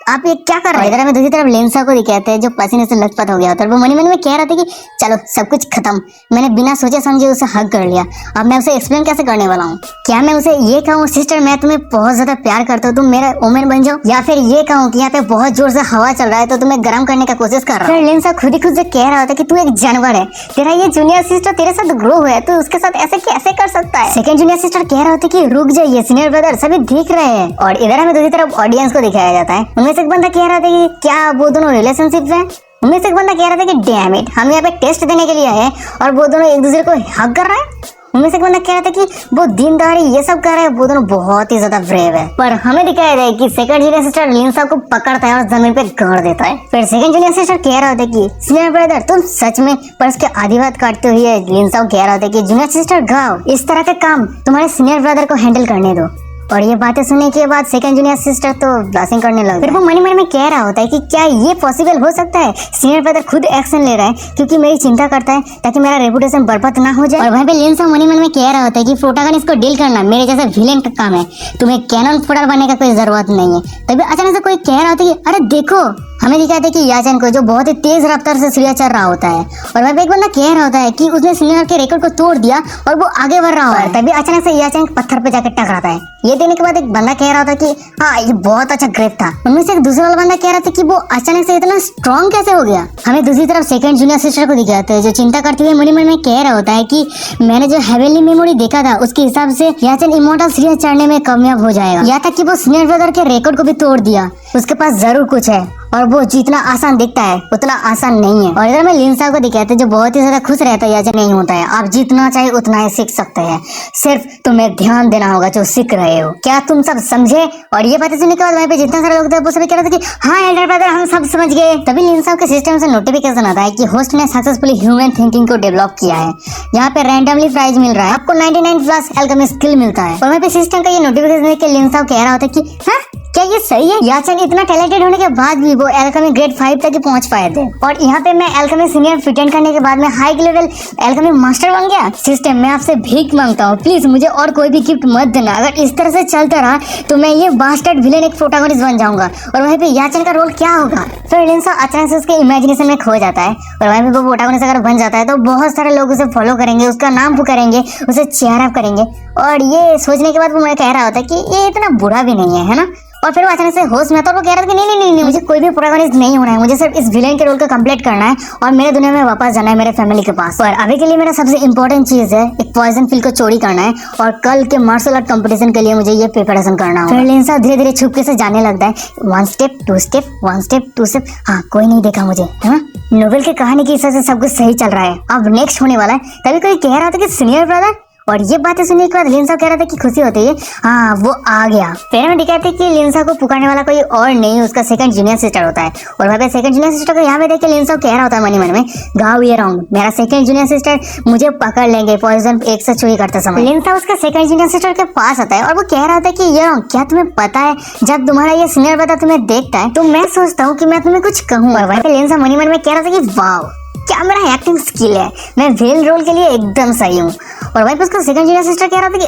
आप ये क्या कर रहे हैं। इधर हमें दूसरी तरफ लिंसा को दिखाते हैं जो पसीने से लथपथ हो गया होता है। वो मन में कह रहा था कि चलो सब कुछ खत्म, मैंने बिना सोचे समझे उसे हक कर लिया, अब मैं उसे एक्सप्लेन कैसे करने वाला हूँ। क्या मैं उसे ये कहूँ सिस्टर मैं तुम्हें बहुत ज्यादा प्यार करता हूँ तुम मेरा ओमेन बन जाओ, या फिर ये कहूँ कि यहाँ पे बहुत जोर से हवा चल रहा है तो तुम्हें गर्म करने का कोशिश कर रहा है। लिंसा खुद ही खुद से कह रहा होता है कि तू एक जानवर है, तेरा ये जूनियर सिस्टर तेरे साथ ग्रो हुआ है तो उसके साथ ऐसे कैसे कर सकता है। सेकंड जूनियर सिस्टर कह रहा होता है कि रुक जाइए सीनियर ब्रदर सभी देख रहे हैं। और इधर हमें दूसरी तरफ ऑडियंस को दिखाया जाता है, उनमें से एक बंदा कह रहा था क्या वो दोनों रिलेशनशिप में, उनमें से एक बंदा कह रहा था कि डैम इट हम यहाँ पे टेस्ट देने के लिए आए और वो दोनों एक दूसरे को हक कर रहे हैं। उनमें से एक बंदा कह रहा था कि वो दिन दहाड़े ये सब कर रहे हैं, वो दोनों बहुत ही ज्यादा ब्रेव है। पर हमें दिखाया जाए कि सेकंड जूनियर सिस्टर लिंसा को पकड़ता है और जमीन पे गाड़ देता है। फिर सेकंड जूनियर सिस्टर कह रहा होता है कि सीनियर ब्रदर तुम सच में, पर उसके आधी बात काटते हुए लिंसा को कह रहा होता है कि जूनियर सिस्टर गाओ, इस तरह के काम तुम्हारे सीनियर ब्रदर को हैंडल करने दो। और ये बातें सुनने के बाद सेकंड जूनियर सिस्टर तो ब्लासिंग करने लगे। फिर वो मन में कह रहा होता है कि क्या ये पॉसिबल हो सकता है, सीनियर ब्रदर खुद एक्शन ले रहा है क्योंकि मेरी चिंता करता है ताकि मेरा रेपुटेशन बर्बाद ना हो जाए। और वहाँ पे लिंसा मन में कह रहा होता है कि प्रोटैगनिस्ट को डील करना मेरे जैसे विलेन का काम है, तुम्हें कैनन फोडर बनने का कोई जरूरत नहीं है। तभी अचानक से कोई कह रहा होता है कि अरे देखो, हमें दिखाते कि याचन को जो बहुत ही तेज रफ्तार से सीढ़ियाँ चढ़ रहा होता है और वहाँ पे एक बंदा कह रहा होता है कि उसने सीनियर के रिकॉर्ड को तोड़ दिया और वो आगे बढ़ रहा है। तभी अचानक से याचन पत्थर पे जाकर टकराता है। ये देने के बाद एक बंदा कह रहा था कि हाँ ये बहुत अच्छा ग्रेप था। उनमें से एक दूसरा वाला बंदा कह रहा था कि वो अचानक से इतना स्ट्रॉन्ग कैसे हो गया। हमें दूसरी तरफ सेकंड जूनियर सिस्टर को दिखाते हैं जो चिंता करते हुए मन में कह रहा होता है कि मैंने जो हेवेनली मेमोरी देखा था उसके हिसाब से याचन इमॉर्टल सीढ़ियाँ चढ़ने में कामयाब हो जाएगा। यहाँ तक कि वो सीनियर ब्रदर के रिकॉर्ड को भी तोड़ दिया, उसके पास जरूर कुछ है और वो जितना आसान दिखता है उतना आसान नहीं है। और इधर में लिंसा को दिखाते हैं जो बहुत ही ज्यादा खुश रहता है याचन नहीं होता है, आप जितना चाहे उतना ही सीख सकते हैं, सिर्फ तुम्हें ध्यान देना होगा जो सीख रहे हो। क्या तुम सब समझे। और ये बातें सुनने के बाद वहाँ पे जितना सारे लोग थे वो सभी कह रहे थे कि हाँ एल्डर ब्रदर हम सब समझ गए। तभी लिंसा के सिस्टम से नोटिफिकेशन आता है कि होस्ट ने सक्सेसफुली ह्यूमन थिंकिंग को डेवलप किया है, यहाँ पे रैंडमली प्राइज मिल रहा है, आपको 99 प्लस एल्केमी स्किल मिलता है। और वहाँ पे सिस्टम का ये नोटिफिकेशन देख के लिंसा कह रहा होता है कि हाँ क्या ये सही है, याचन इतना टैलेंटेड होने के बाद भी वो एल्केमी ग्रेड 5 तक ही पहुंच पाए थे और यहाँ पे मैं एल्केमी सीनियर फिटेंड करने के बाद में हाई लेवल एल्केमी मास्टर बन गया। सिस्टम मैं आपसे भीख मांगता हूँ, प्लीज मुझे और कोई भी गिफ्ट मत देना, अगर इस तरह से चलता रहा तो मैं ये बास्टर्ड विलेन एक प्रोटैगनिस्ट बन जाऊंगा और वहीं पे याचन का रोल क्या होगा। फिर लिंसा अचानक से उसके इमेजिनेशन में खो जाता है और वहीं पे वो प्रोटैगनिस्ट अगर बन जाता है तो बहुत सारे लोग उसे फॉलो करेंगे, उसका नाम पुकारेंगे, उसे चेयर अप करेंगे। और ये सोचने के बाद वो मुझे कह रहा होता है कि ये इतना बुरा भी नहीं है ना। और फिर वो अचानक से होस्ट में आता और वो कह रहा था कि नहीं मुझे कोई भी प्रोटैगनिस्ट नहीं होना है, मुझे सिर्फ इस विलेन के रोल को कंप्लीट करना है और मेरे दुनिया में वापस जाना है मेरे फैमिली के पास। पर अभी के लिए मेरा सबसे इंपॉर्टेंट चीज है एक पॉइजन पिल को चोरी करना है और कल के मार्शल आर्ट कंपटीशन के लिए मुझे ये प्रिपरेशन करना है। फिर लिंसा धीरे धीरे छुपके से जाने लगता है, 1 स्टेप 2 स्टेप 1 स्टेप 2 स्टेप, हाँ कोई नहीं देखा मुझे, है ना। नोवेल की कहानी के हिसाब से सब कुछ सही चल रहा है, अब नेक्स्ट होने वाला है। तभी कोई कह रहा था कि सीनियर ब्रदर और ये बातें सुनने के बाद लिंसा कह रहा था कि खुशी होती है, हाँ वो आ गया। फिर में दिखाते कि लिंसा को पुकारने वाला कोई और नहीं उसका सेकंड जूनियर सिस्टर होता है। और वहाँ पे सेकंड जूनियर सिस्टर को यहाँ पे देख के लिंसा कह रहा होता है मनी मन में, गाओ ये रॉन्ग, मेरा सेकंड जूनियर सिस्टर मुझे पकड़ लेंगे पॉइजन एक से चोरी करते समय। लिंसा उसका सेकंड जूनियर सिस्टर के पास आता है और वो कह रहा था कि ये रॉन्ग, क्या तुम्हें पता है जब तुम्हारा ये सीनियर ब्रदर तुम्हें देखता है तो मैं सोचता हूँ कि मैं तुम्हें कुछ कहूँ। और वहाँ पे लिंसा मनी मन में कह रहा था कि वाह क्या मेरा एक्टिंग स्किल है, मैं विलेन रोल के लिए एकदम सही हूँ। और वहीं पे उसका सेकंड जूनियर सिस्टर कह रहा था कि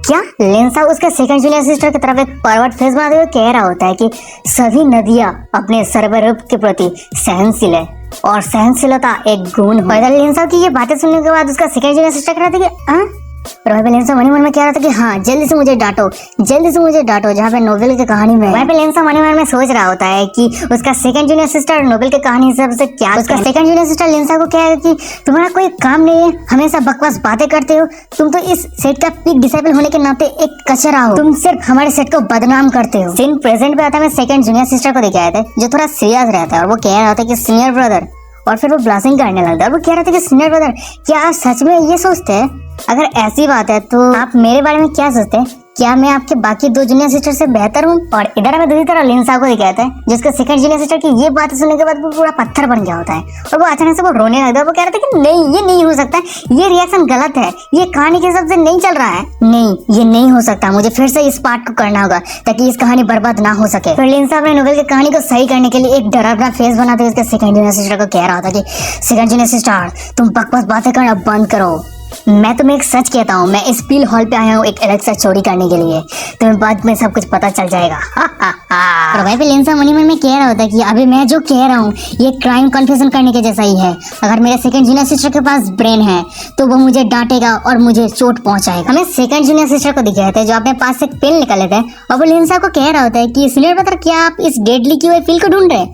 क्या? लिंसा उसके सेकंड जूनियर सिस्टर की तरफ एक परवर्ट फेस बनाते हुए कह रहा होता है कि सभी नदियां अपने सर्वरूप के प्रति सहनशील है और सहनशीलता एक गुण है। लिंसा की ये बातें सुनने के बाद उसका सेकंड जूनियर सिस्टर कह रहा था कि और वहाँ पे लिंसा मनी मन में कह रहा था कि हाँ जल्दी से मुझे डांटो, जल्दी से मुझे डांटो, जहाँ पे नोबेल की कहानी में। वहाँ पे लिंसा मनी मन में सोच रहा होता है कि उसका सेकंड जूनियर सिस्टर नोबेल की कहानी हिसाब से क्या। उसका सेकंड जूनियर सिस्टर लिंसा को कहेगा कि तुम्हारा कोई काम नहीं है, हमेशा बकवास बातें करते हो, तुम तो इस सेट का पीक डिसाइपल होने के नाते एक कचरा हो, तुम सिर्फ हमारे सेट को बदनाम करते हो। सीन प्रेजेंट पे आता है, सेकंड जूनियर सिस्टर को दिखाया था जो थोड़ा सीरियस रहता है और वो कह रहा होता है कि सीनियर ब्रदर, और फिर वो ब्लास्टिंग करने लगता है। वो कह रहा था कि सीनियर ब्रदर क्या आप सच में ये सोचते हैं? अगर ऐसी बात है तो आप मेरे बारे में क्या सोचते हैं? क्या मैं आपके बाकी दो जूनियर सिस्टर से बेहतर हूँ? और इधर हमें दूसरी तरह लिंसा को दिखाता है जिसका सेकंड जूनियर सिस्टर की ये बात सुनने के बाद वो पूरा पत्थर बन गया होता है और वो अचानक से वो रोने लगता है। वो कह रहा था कि नहीं ये नहीं हो सकता, ये रिएक्शन गलत है, ये कहानी के हिसाब से नहीं चल रहा है, नहीं ये नहीं हो सकता, मुझे फिर से इस पार्ट को करना होगा ताकि इस कहानी बर्बाद ना हो सके। फिर लिंसा अपने नोवेल की कहानी को सही करने के लिए एक डरावना फेस बनाते हुए उसके सेकंड जूनियर सिस्टर को कह रहा था कि सेकंड जूनियर सिस्टर तुम बकवास बातें करना बंद करो, मैं तुम्हें एक सच कहता हूँ, मैं इस पील हॉल पे आया हूँ एक एलेक्सा चोरी करने के लिए, तुम्हें बाद में सब कुछ पता चल जाएगा। और वहीं पे लिंसा मनी मन में कह रहा होता है कि अभी मैं जो कह रहा हूँ ये क्राइम कन्फेशन करने के जैसा ही है, अगर मेरे सेकंड जूनियर सिस्टर के पास ब्रेन है तो वो मुझे डांटेगा और मुझे चोट पहुंचाएगा। हमें सेकंड जूनियर सिस्टर को दिखाया था जो अपने पास से एक पेन निकाले थे और वो लिंसा को कह रहा होता है कि सीनियर ब्रदर क्या आप इस डेडली की हुई पील को ढूंढ रहे?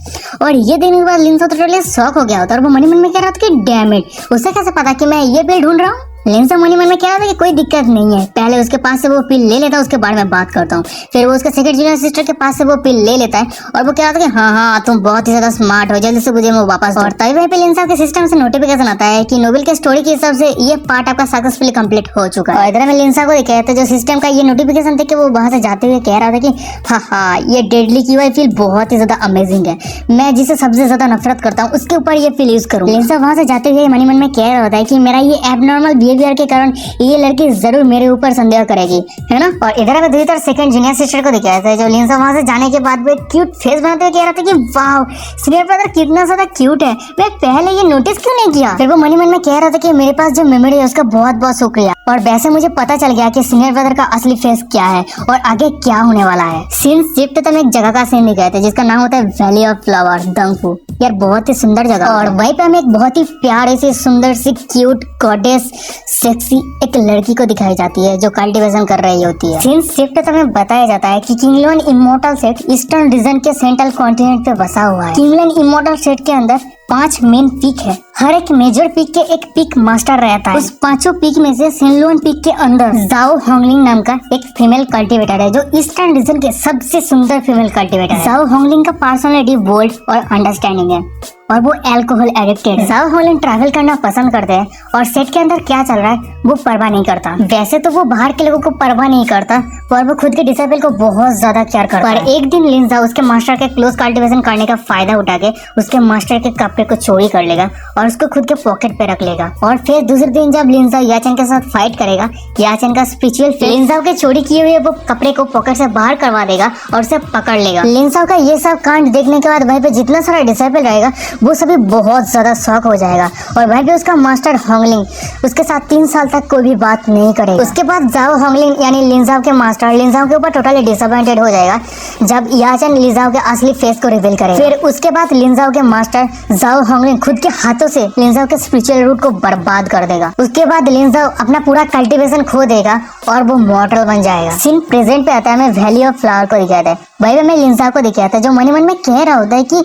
और ये देखने के बाद लिंसा तो टोटली शॉक हो गया होता है और वो मनी मन में कह रहा था कि डैम इट, उसे कैसे पता कि मैं ये पील ढूंढ रहा हूँ? लिंसा मनी मन में कह रहा था कि कोई दिक्कत नहीं है, पहले उसके पास से वो पिल ले लेता है उसके बाद में बात करता हूँ। फिर वो उसके सेकंड जूनियर सिस्टर के पास से वो पिल ले लेता है और वो कह रहा था कि हाँ तुम बहुत ही ज्यादा स्मार्ट हो, जल्दी से मुझे वो वापस। और तभी वहीं पे लिंसा के सिस्टम से नोटिफिकेशन आता है कि नोबेल के स्टोरी के हिसाब से ये पार्ट आपका सक्सेसफुली कंप्लीट हो चुका है। और इधर में लिंसा को दिखाया था जो सिस्टम का ये नोटिफिकेशन देख के वो वहां से जाते हुए कह रहा था कि हाँ ये डेडली की हुई पिल बहुत ही ज्यादा अमेजिंग है, मैं जिसे सबसे ज्यादा नफरत करता हूँ उसके ऊपर ये पिल यूज करूँ। लिंसा वहां से जाते हुए मनी मन में कह रहा होता है कि मेरा ये एबनॉर्मल बिहेवियर के कारण ये लड़की जरूर मेरे ऊपर संदेह करेगी, है ना। और इधर में दूसरी तरफ सेकंड जूनियर सिस्टर को दिखाया था जो लिंसा वहां से जाने के बाद वो एक क्यूट फेस बनाते हुए कह रहा था कि वाह सीनियर ब्रदर कितना ज्यादा क्यूट है, मैं पहले ये नोटिस क्यों नहीं किया। फिर वो मनी मन में कह रहा था कि मेरे पास जो मेमोरी है उसका बहुत बहुत शुक्रिया, और वैसे मुझे पता चल गया कि सीनियर ब्रदर का असली फेस क्या है और आगे क्या होने वाला है। सीन शिफ्ट तो एक जगह का सीन दिखाया था जिसका नाम होता है वैली ऑफ फ्लावर दंगफू। यार बहुत ही सुंदर जगह, और वहीं पे हमें एक बहुत ही प्यारे से सुंदर सी क्यूट गॉडेस सेक्सी एक लड़की को दिखाई जाती है जो कल्टीवेशन कर रही होती है। सीन शिफ्ट तो हमें बताया जाता है कि किंगलैंड इमोर्टल सेट ईस्टर्न रीजन के सेंट्रल कॉन्टिनेंट पे बसा हुआ है। किंगलैंड इमोर्टल सेट के अंदर 5 मेन पीक है, हर एक मेजर पीक के एक पीक मास्टर रहता है। उस 5 पीक में से सिनलुन पीक के अंदर जाओ होंगलिंग नाम का एक फीमेल कल्टीवेटर है जो ईस्टर्न रीजन के सबसे सुंदर फीमेल कल्टीवेटर है। जाओ होंगलिंग का पर्सनालिटी बोल्ड और अंडरस्टैंडिंग है और वो अल्कोहल एडिक्टेड है। जाओ होंगलिंग ट्रैवल करना पसंद करते हैं और सेट के अंदर क्या चल रहा है वो परवाह नहीं करता। वैसे तो वो बाहर के लोगों को परवाह नहीं करता पर वो खुद के डिसेबल को बहुत ज्यादा केयर करता है। पर एक दिन लिंसा उसके मास्टर के क्लोज कल्टीवेशन करने का फायदा उठा के उसके मास्टर के कपड़े को चोरी कर लेगा और उसको खुद के पॉकेट पे रख लेगा। और फिर दूसरे दिन जब लिंसा याचन के साथ फाइट करेगा, याचन का स्पिरिचुअल लिंसा के चोरी किए हुए वो कपड़े को पॉकेट से बाहर करवा देगा और उसे पकड़ लेगा। लिंसा का ये सब कांड देखने के बाद वहीं पे जितना सारा डिसेबल रहेगा वो सभी बहुत ज्यादा शॉक हो जाएगा और वहीं पे उसका मास्टर होंगलिंग उसके साथ 3 साल तक कोई भी बात नहीं करेगा। उसके बाद जाओ होंगलिंग यानी लिंसाओ के मास्टर लिंसाओ के ऊपर टोटली डिसअपॉइंटेड हो जाएगा जब याचन लिंसाओ के असली फेस को रिवील करेगा। फिर उसके बाद लिंसाओ के मास्टर जाओ होंगलिंग खुद के हाथों से लिंसाओ के स्पिरिचुअल रूट को बर्बाद कर देगा। उसके बाद लिंसाओ अपना पूरा कल्टीवेशन खो देगा और वो मॉर्टल बन जाएगा। सीन प्रेजेंट पे आता है, हमें वैली ऑफ फ्लावर को दिखाता है। वही पे मैं लिंसा को दिखाया था जो मन में कह रहा होता है कि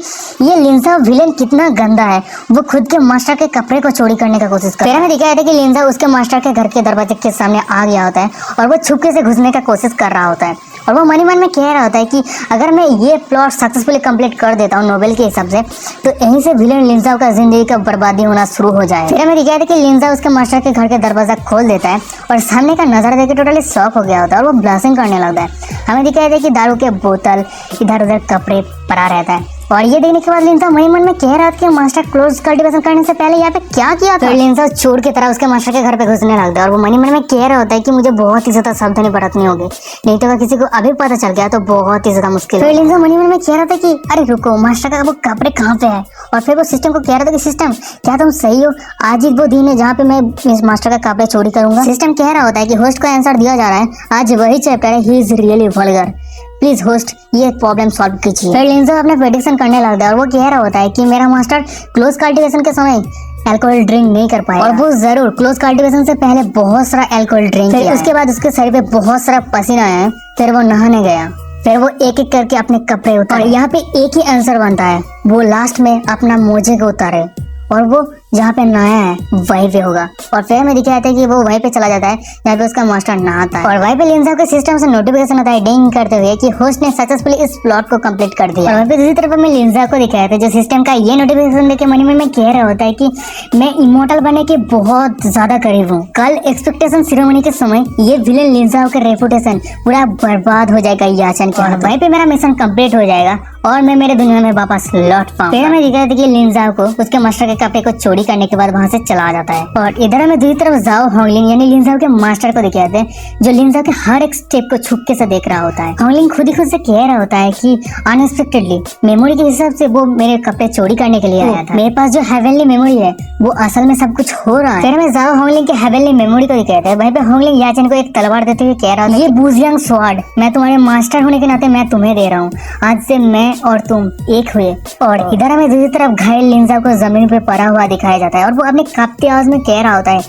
ये लिंसा विलेन कितना गंदा है, वो खुद के मास्टर के कपड़े को चोरी करने का कोशिश कर रहा है। फिर हमें दिखाया था कि लिंसा उसके मास्टर के घर के दरवाजे के सामने आ गया होता है और वो छुपके से घुसने का कोशिश कर रहा होता है और वो मनी मन में कह रहा होता है कि अगर मैं ये प्लॉट सक्सेसफुली कंप्लीट कर देता हूँ नोबेल के हिसाब से, तो यहीं से विलेन लिंजाओ का जिंदगी का बर्बादी होना शुरू हो जाए। फिर हमें दिखाया था कि लिंजा उसके मास्टर के घर के दरवाजा खोल देता है और सामने का नजारा देख के टोटली शॉक हो गया होता है और वो ब्लशिंग करने लगता है। हमें दिखाया था कि दारू के बोतल, इधर उधर कपड़े पड़ा रहता है और ये देखने के बाद लिंजा वही मन में कह रहा था कि मास्टर क्लोज कल्टीवेशन करने से पहले यहाँ पे क्या किया था। लिंजा चोर की तरह उसके मास्टर के घर पे घुसने लगता है और वो मनी मन में कह रहा होता है कि मुझे बहुत ही ज्यादा सावधानी बरतनी होगी, नहीं तो अगर किसी को अभी पता चल गया तो बहुत ही ज्यादा मुश्किल है। लिंजा मनी मन में कह रहा था कि अरे रुको, मास्टर का वो कपड़े कहाँ पे है। और फिर वो सिस्टम को कह रहा था कि सिस्टम क्या तुम सही हो, आज ही वो दिन है जहाँ पे मैं इस मास्टर का कपड़े चोरी करूंगा। सिस्टम कह रहा होता है कि होस्ट को आंसर दिया जा रहा है, आज वही चैप्टर है, he is really vulgar, please host ये प्रॉब्लम सॉल्व कीजिए। फिर लिंजा अपना प्रेडिक्शन करने लगता है और वो कह रहा होता है कि मेरा मास्टर क्लोज कल्टीवेशन के समय अल्कोहल ड्रिंक नहीं कर पाया और वो जरूर क्लोज कल्टीवेशन से पहले बहुत सारा अल्कोहल ड्रिंक किया। उसके बाद उसके शरीर पे बहुत सारा पसीना आया, फिर वो नहाने गया, फिर वो एक एक करके अपने कपड़े उतारे और यहाँ पे एक ही आंसर बनता है, वो लास्ट में अपना मोजे को उतारे और वो जहाँ पे नहाया है वहीं पे होगा। और फिर हमें दिखाया था कि वो वहीं पे चला जाता है जहाँ पे उसका मास्टर नहाता है और वहीं पे लिंजा के सिस्टम से नोटिफिकेशन आता है डिंग करते हुए कि होस्ट ने सक्सेसफुली इस प्लॉट को कंप्लीट कर दिया। और वहीं पे दूसरी तरफ हमें लिंजा को दिखाया था जो सिस्टम का ये नोटिफिकेशन देके मनी में कह रहा होता है कि मैं इमोर्टल बनने के बहुत ज्यादा करीब हूँ। कल एक्सपेक्टेशन सेरेमनी के समय ये विलेन लिंजा का रेपुटेशन पूरा बर्बाद हो जाएगा याचन के हाथ। वहीं पे मेरा मिशन कंप्लीट हो जाएगा और मैं मेरे दुनिया में वापस लौट पाऊँ। फिर हमें दिखाया था कि लिंजा को उसके मास्टर के कपड़े को चोरी करने के बाद वहाँ से चला जाता है और इधर हमें दूसरी तरफ जाओ होंगलिंग यानी लिंजा के मास्टर को दिखाते हैं जो लिंजा के हर एक स्टेप को छुपके से देख रहा होता है। होंगलिंग खुद ही खुद से कह रहा होता है कि अनएक्सपेक्टेडली मेमोरी के हिसाब से वो मेरे कपड़े चोरी करने के लिए आया था, मेरे पास जो हेवनली मेमोरी है वो असल में सब कुछ हो रहा है। फिर हमें जाओ होंगलिंग के हेवनली मेमोरी को दिखाते हैं। वहीं पे होंगलिंग याचन को एक तलवार देते हुए कह रहा था ये वुजियांग स्वॉर्ड मैं तुम्हारे मास्टर होने के नाते मैं तुम्हें दे रहा हूँ, आज से मैं और तुम एक हुए। और इधर हमें दूसरी तरफ घायल लिंजा को जमीन पे पड़ा हुआ दिखाया जाता है और वो अपने कांपती आवाज में कह रहा होता है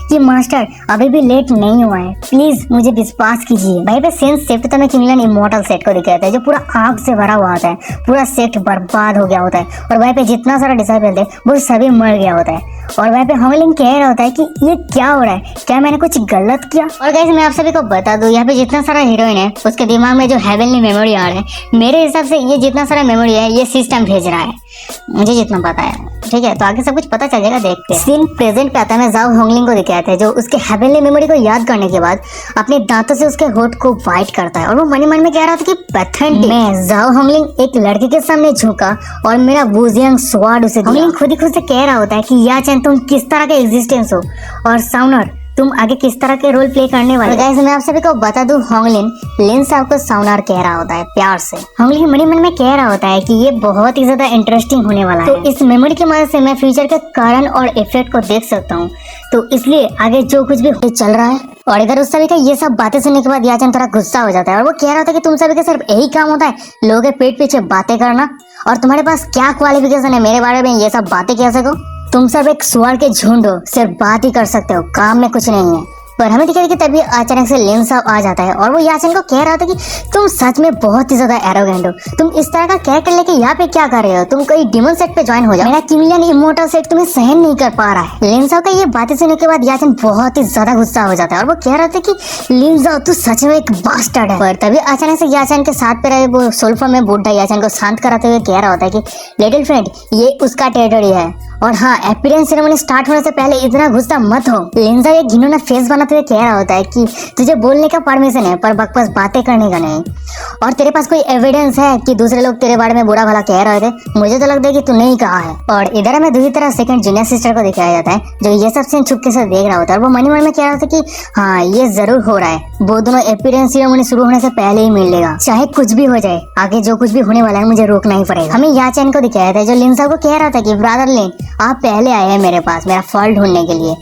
कि मास्टर अभी भी लेट नहीं हुआ है, प्लीज मुझे विश्वास कीजिए। भाई पे सेंस सेट तो मैं किंगलन इमोर्टल सेट को दिखाता है जो पूरा आग से भरा हुआ होता है, पूरा सेट बर्बाद हो गया होता है और वहीं पे जितना सारा डिसाइपल थे वो सभी मर गया होता है। और वहीं पे होंगलिंग कह रहा होता है कि ये क्या हो रहा है, क्या मैंने कुछ गलत किया। और गाइस मैं आप सभी को बता दूं यहाँ पे जितना सारा हीरोइन है उसके दिमाग में जो हेवनली मेमोरी आ रहा है, मेरे हिसाब से ये जितना सारा मेमोरी है ये सिस्टम भेज रहा है, मुझे जितना पता है। ठीक है, तो आगे सब कुछ पता चल जाएगा देखते हैं। सीन प्रेजेंट पे आता है, जाओ होंगलिंग को दिखाते हैं जो उसके हेवनली मेमोरी को याद करने के बाद अपने दांतों से उसके होठ को वाइट करता है और वो मन में कह रहा था कि पैथेंटिक। मैं जाओ होंगलिंग एक लड़के के सामने झुका और मेरा वुजियांग स्वॉर्ड उसे दिया। होंगलिंग खुद ही खुद से कह रहा होता है कि याचन तुम किस तरह का एग्जिस्टेंस हो और साउनर तुम आगे किस तरह के रोल प्ले करने वाले। गाइस मैं आप सभी को बता दूं होंगलिन लिन साहब को साउनर कह रहा होता है प्यार से। होंगलिन मन में कह रहा होता है कि ये बहुत ही ज्यादा इंटरेस्टिंग होने वाला है, तो इस मेमोरी की मदद से मैं फ्यूचर के कारण और इफेक्ट को देख सकता हूँ, तो इसलिए आगे जो कुछ भी चल रहा है। और इधर उस सभी का ये सब बातें सुनने के बाद याचन थोड़ा गुस्सा हो जाता है और वो कह रहा था कि तुम सभी का सिर्फ यही काम होता है लोगों के पेट पीछे बातें करना, और तुम्हारे पास क्या क्वालिफिकेशन है मेरे बारे में ये सब बातें कह सको। तुम सब एक सुअर के झुंड हो, सिर्फ बात ही कर सकते हो, काम में कुछ नहीं है। पर हमें दिखा कि तभी अचानक से लिन साहब आ जाता है और वो याचन को कह रहा था कि तुम सच में बहुत ही ज्यादा एरोगेंट हो, तुम इस तरह का कैरेक्टर लेके यहाँ पे क्या कर रहे हो, तुम कोई डिमन सेट पे ज्वाइन हो जाओ, मेरा किंगलियन इमोर्टल सेट तुम्हें सहन नहीं कर पा रहा है। लिन साहब का ये बातें सुनने के बाद याचन बहुत ही ज्यादा गुस्सा हो जाता है और वो कह रहा था कि लिन साहब तू सच में एक बास्टर्ड है। पर तभी अचानक से याचन के साथ पे रहे वो सोल्फा में बूढ़ा याचन को शांत कराते हुए कह रहा होता है कि लिटिल फ्रेंड ये उसका टेरिटरी है, और हाँ अपीयरेंस सेरेमनी स्टार्ट होने से पहले इतना गुस्सा मत हो। लिंजा एक घिनौना फेस बनाते हुए कह रहा होता है कि तुझे बोलने का परमिशन है पर बकवास बातें करने का नहीं, और तेरे पास कोई एविडेंस है कि दूसरे लोग तेरे बारे में बुरा भला कह रहे थे, मुझे तो लगता है कि तू नहीं कहा है। और इधर हमें दूसरी तरफ सेकंड जूनियर सिस्टर को दिखाया जाता है जो ये सब सीन चुपके से देख रहा होता है और वो मन में कह रहा था कि हाँ ये जरूर हो रहा है, वो दोनों अपीयरेंस सेरेमनी शुरू होने से पहले ही मिल लेगा, चाहे कुछ भी हो जाए आगे जो कुछ भी होने वाला है मुझे रोकना ही पड़ेगा। हमें याचन को दिखाया था जो लिंसा को कह रहा था कि ब्रदर लिन आप पहले आए हैं मेरे पास मेरा फॉल्ट ढूंढने के लिए,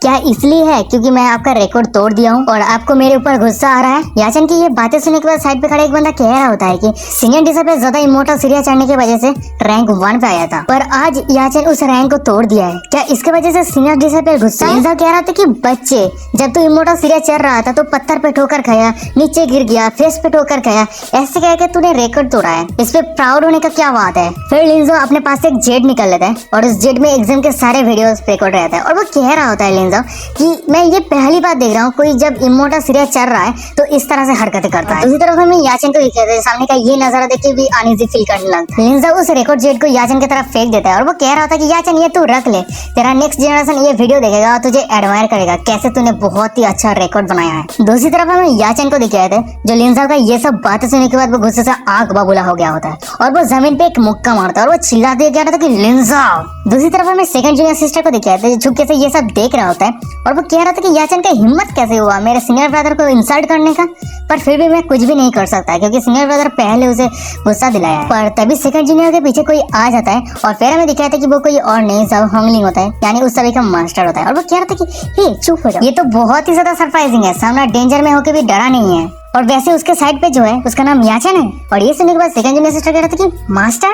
क्या इसलिए है क्योंकि मैं आपका रिकॉर्ड तोड़ दिया हूँ और आपको मेरे ऊपर गुस्सा आ रहा है। याचन की ये बातें सुनने के बाद साइड पे खड़ा एक बंदा कह रहा होता है कि सीनियर डिसाइपल ज्यादा इमोर्टल सीरिया चढ़ने की वजह से रैंक 1 पे आया था, पर आज याचन उस रैंक को तोड़ दिया है, क्या इसके वजह से सीनियर डिसाइपल गुस्सा है? इंसान कह रहा था कि बच्चे जब तू इमोर्टल सीरिया चढ़ रहा था तो पत्थर पे ठोकर खाया, नीचे गिर गया, फेस पे ठोकर खाया, ऐसे कह के तूने रिकॉर्ड तोड़ा है, इस पे प्राउड होने का क्या बात है। फिर लिंजो अपने पास से एक जेड निकल लेता है और उस जेड में एग्जाम के सारे वीडियोस रिकॉर्ड रहता है और वो कह रहा होता है लिंजाओ कि मैं ये पहली बार देख रहा हूँ कोई जब इमोर्टल सीरीज चल रहा है तो इस तरह से हरकतें करता है। दूसरी तरफ हमें याचन को दिखाते हैं, सामने का ये नजारा देख के भी अनईजी फील करने लगता है। लिंजाओ उस रिकॉर्ड जेट को याचन की तरफ फेंक देता है और वो कह रहा था कि याचन ये तू रख ले, तेरा नेक्स्ट जनरेशन ये वीडियो देखेगा और तुझे एडमायर करेगा, कैसे तूने बहुत ही अच्छा रिकॉर्ड बनाया है। दूसरी तरफ हमें याचन को दिखाते हैं जो लिंजाओ का ये सब बातें सुनने के बाद वो गुस्से से आग बबूला हो गया होता है और वो जमीन पे एक मुक्का मारता है और वो चिल्लाते हुए कह रहा था कि लिंजाओ। दूसरी तरफ हमें सेकंड जूनियर सिस्टर को दिखाते हैं जो छुपके से ये सब देख रहा होता है और वो कह रहा था कि याचन का हिम्मत कैसे हुआ मेरे सीनियर ब्रदर को इंसल्ट करने का, पर फिर भी मैं कुछ भी नहीं कर सकता क्योंकि सीनियर ब्रदर पहले उसे गुस्सा दिलाया है। पर तभी सेकंड जूनियर के पीछे कोई आ जाता है और फिर हमें दिखाया था कि वो कोई और नहीं सब होंगलिंग होता है, यानी उस सभी का मास्टर होता है और वो कह रहा था कि हे चुप हो जाओ। ये तो बहुत ही ज्यादा सरप्राइजिंग है, सामना डेंजर में होकर भी डरा नहीं है और वैसे उसके साइड पे जो है उसका नाम याचन है। और ये सुनने के बाद सेकंड जूनियर सिस्टर कह रहा था कि मास्टर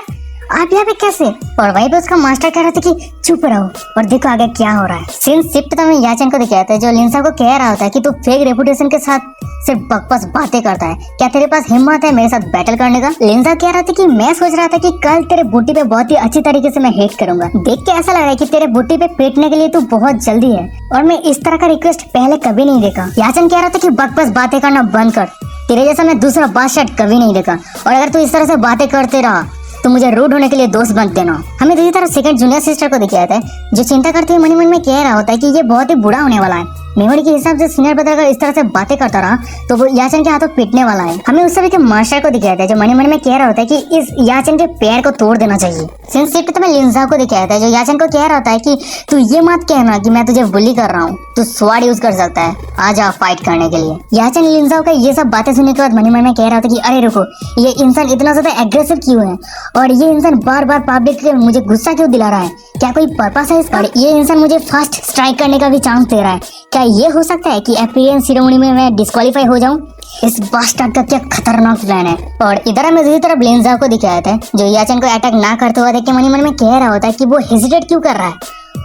आप यहाँ पे कैसे, और वहीं पे उसका मास्टर कह रहा था कि चुप रहो और देखो आगे क्या हो रहा है। सीन शिफ्ट हमें याचन को दिखाता है जो लिंसा को कह रहा होता है कि तू फेक रेपुटेशन के साथ सिर्फ बकवास बातें करता है, क्या तेरे पास हिम्मत है मेरे साथ बैटल करने का। लिंसा कह रहा था कि मैं सोच रहा था कि कल तेरे बूटी पे बहुत ही अच्छी तरीके से मैं हिट करूंगा, देख के ऐसा लग रहा है कि तेरे बूटी पे पीटने के लिए तू बहुत जल्दी है और मैं इस तरह का रिक्वेस्ट पहले कभी नहीं देखा। याचन कह रहा था कि बकवास बातें करना बंद कर, तेरे जैसा मैं दूसरा बादशाह कभी नहीं देखा और अगर तू इस तरह से बातें करते रहा तो मुझे रूड होने के लिए दोस्त बन देना। हमें दूसरी तरफ सेकंड जूनियर सिस्टर को दिखाया था जो चिंता करते हुए मन में कह रहा होता है कि ये बहुत ही बुरा होने वाला है। मेमोरी के हिसाब से सीनियर ब्रदर अगर इस तरह से बातें करता रहा तो वो याचन के हाथों पीटने वाला है। हमें उस सभी के मास्टर को दिखाया था जो मन में कह रहा होता है कि इस याचन के पैर को तोड़ देना चाहिए। सीन शिफ्ट तो मैं लिंजा को दिखाया था जो याचन को कह रहा होता है कि तू ये मत कहना कि मैं तुझे बुली कर रहा हूँ, तू स्वॉर्ड यूज कर सकता है, आ जा फाइट करने के लिए। याचन लिंजा का ये सब बातें सुनने के बाद मन में कह रहा था कि अरे रुको, ये इंसान इतना ज्यादा एग्रेसिव क्यों है और ये इंसान बार बार पब्लिक में मुझे गुस्सा क्यों दिला रहा है, क्या कोई पर्पस है इसका? और ये इंसान मुझे फर्स्ट स्ट्राइक करने का भी चांस दे रहा है, क्या ये हो सकता है कि अपीयरेंस सेरेमनी में मैं डिस्क्वालीफाई हो जाऊं? इस बास्टर्ड का क्या खतरनाक प्लान है। और इधर हमें दूसरी तरफ लिंजा को दिखाया था जो याचन को अटैक ना करते हुए देख के मन में कह रहा होता है कि वो हेजिटेट क्यों कर रहा है।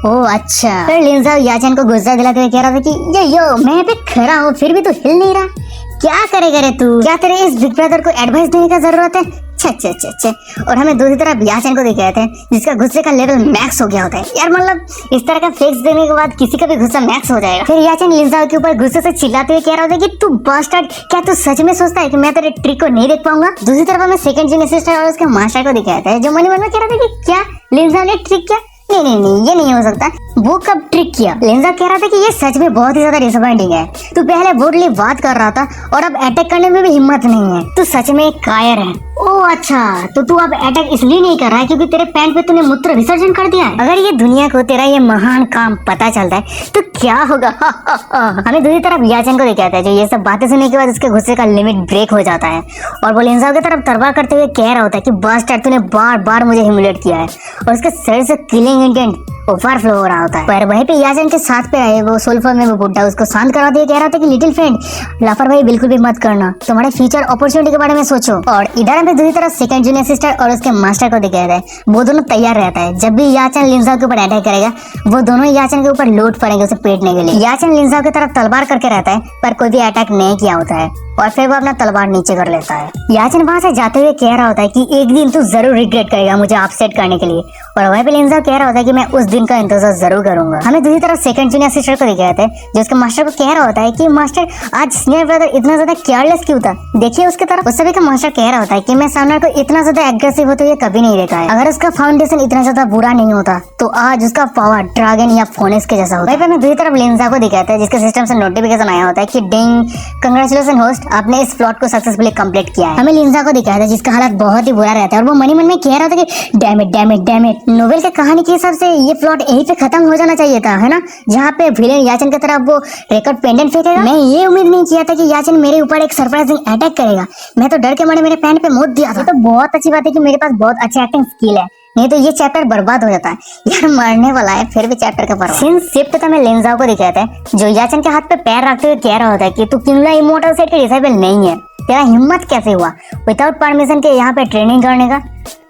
ओह अच्छा, फिर लिंजा याचन को गुस्सा दिलाते हुए कह रहा था कि यो मैं भी खड़ा हूँ फिर भी तू हिल नहीं रहा, क्या करेगा रे तू, क्या तेरे इस बिग ब्रदर को एडवाइस देने का जरूरत है? और हमें दूसरी तरफ याचन को दिखाया था जिसका गुस्से का लेवल मैक्स हो गया होता है। यार मतलब इस तरह का फेक्स देने के बाद किसी का भी गुस्सा मैक्स हो जाएगा। फिर याचन लिंजा के ऊपर गुस्से से चिल्लाते हुए कह रहा होता है कि तू बास्टर्ड, क्या तू सच में सोचता है कि मैं तेरे ट्रिक को नहीं देख पाऊंगा? दूसरी तरफ हमें सेकंड जूनियर सिस्टर और उसके मास्टर को दिखाया था जो मन में कह रहा था कि क्या लिंजा ने ट्रिक किया? नहीं ये नहीं हो सकता, वो कब ट्रिक किया? लिंजा कह रहा था कि ये सच में बहुत ही ज्यादा डिसअपॉइंटिंग है, तू पहले बोल्डली बात कर रहा था और अब अटैक करने में भी हिम्मत नहीं है, तू सच में एक कायर है। ओह अच्छा, तो तू अब अटैक इसलिए नहीं कर रहा है क्योंकि तेरे पैंट पे तूने मूत्र विसर्जन कर दिया है। अगर ये दुनिया को तेरा ये महान काम पता चलता है तो क्या होगा? हमें दूसरी तरफ याचन को दिखाता है जो ये सब बातें सुनने के बाद उसके गुस्से का लिमिट ब्रेक हो जाता है और वो लिंजा की तरफ तलवार करते हुए कह रहा होता है कि बास्टर्ड, तूने बार बार मुझे ह्यूमिलेट किया है और उसके शरीर से किलिंग इंटेंट ओवरफ्लो हो रहा होता है। पर वहीं पे याचन के साथ पे आए वो सोल्फर में वो बुड्ढा उसको शांत करा दिया, कह रहा था कि लिटिल फ्रेंड लापरवाही बिल्कुल भी मत करना, तुम्हारे फ्यूचर अपॉर्चुनिटी के बारे में सोचो। और इधर हमें दूसरी तरफ सेकंड जूनियर सिस्टर और उसके मास्टर को दिखाया है, वो दोनों तैयार रहता है जब भी याचन लिंजा के ऊपर अटैक करेगा वो दोनों याचन के ऊपर लौट पड़ेंगे उसे पीटने के लिए। याचन लिंजा की तरफ तलवार करके रहता है पर कोई भी अटैक नहीं किया होता है और फिर वो अपना तलवार नीचे कर लेता है। याचन वहां से जाते हुए कह रहा होता है कि एक दिन तू जरूर रिग्रेट करेगा मुझे अपसेट करने के लिए, और वहीं पे लिंजा कह रहा होता है कि मैं उस दिन का इंतजार जरूर करूंगा। हमें दूसरी तरफ सेकंड जूनियर सिस्टर को दिखाया था जो उसके मास्टर को कह रहा होता है कि मास्टर आज सीनियर ब्रदर इतना ज्यादा केयरलेस क्यों था, देखिए उसके तरफ। उस सभी का मास्टर कह रहा होता है कि मैं सामने को इतना ज्यादा एग्रेसिव होते हुए कभी नहीं देखा है, अगर उसका फाउंडेशन इतना ज्यादा बुरा नहीं होता तो आज उसका पावर ड्रैगन या फोनिक्स के जैसा होता है। वहीं पे दूसरी तरफ लिंजा को दिखाता है जिसके सिस्टम से नोटिफिकेशन आया होता है कि डिंग, कंग्रेचुलेशन होस्ट, आपने इस प्लॉट को सक्सेसफुली कंप्लीट किया है। हमें लिंजा को दिखाया था जिसका हालत बहुत ही बुरा रहता है और वो मन में कह रहा था कि डैम इट नोवेल के कहानी के हिसाब से ये प्लॉट यहीं पे खत्म हो जाना चाहिए था, है ना, जहाँ पे विलेन याचन की तरफ वो रिकॉर्ड पेंडेंट फेंकेगा। मैं ये उम्मीद नहीं किया था कि याचन मेरे ऊपर एक सरप्राइजिंग अटैक करेगा, मैं तो डर के मारे मेरे पैंट पे मूत दिया था। तो बहुत अच्छी बात है कि मेरे पास बहुत अच्छी एक्टिंग स्किल है, नहीं तो ये चैप्टर बर्बाद हो जाता है। यार मरने वाला है फिर भी चैप्टर का परवाह। सीन शिफ्ट तो मैं लिंजा को दिखाता है जो याचन के हाथ पे पैर रखते हुए कह रहा होता है कि तू किंगला इमोर्टल सेट के डिसाइबल नहीं है, तेरा हिम्मत कैसे हुआ विदाउट परमिशन के यहाँ पे ट्रेनिंग करने का?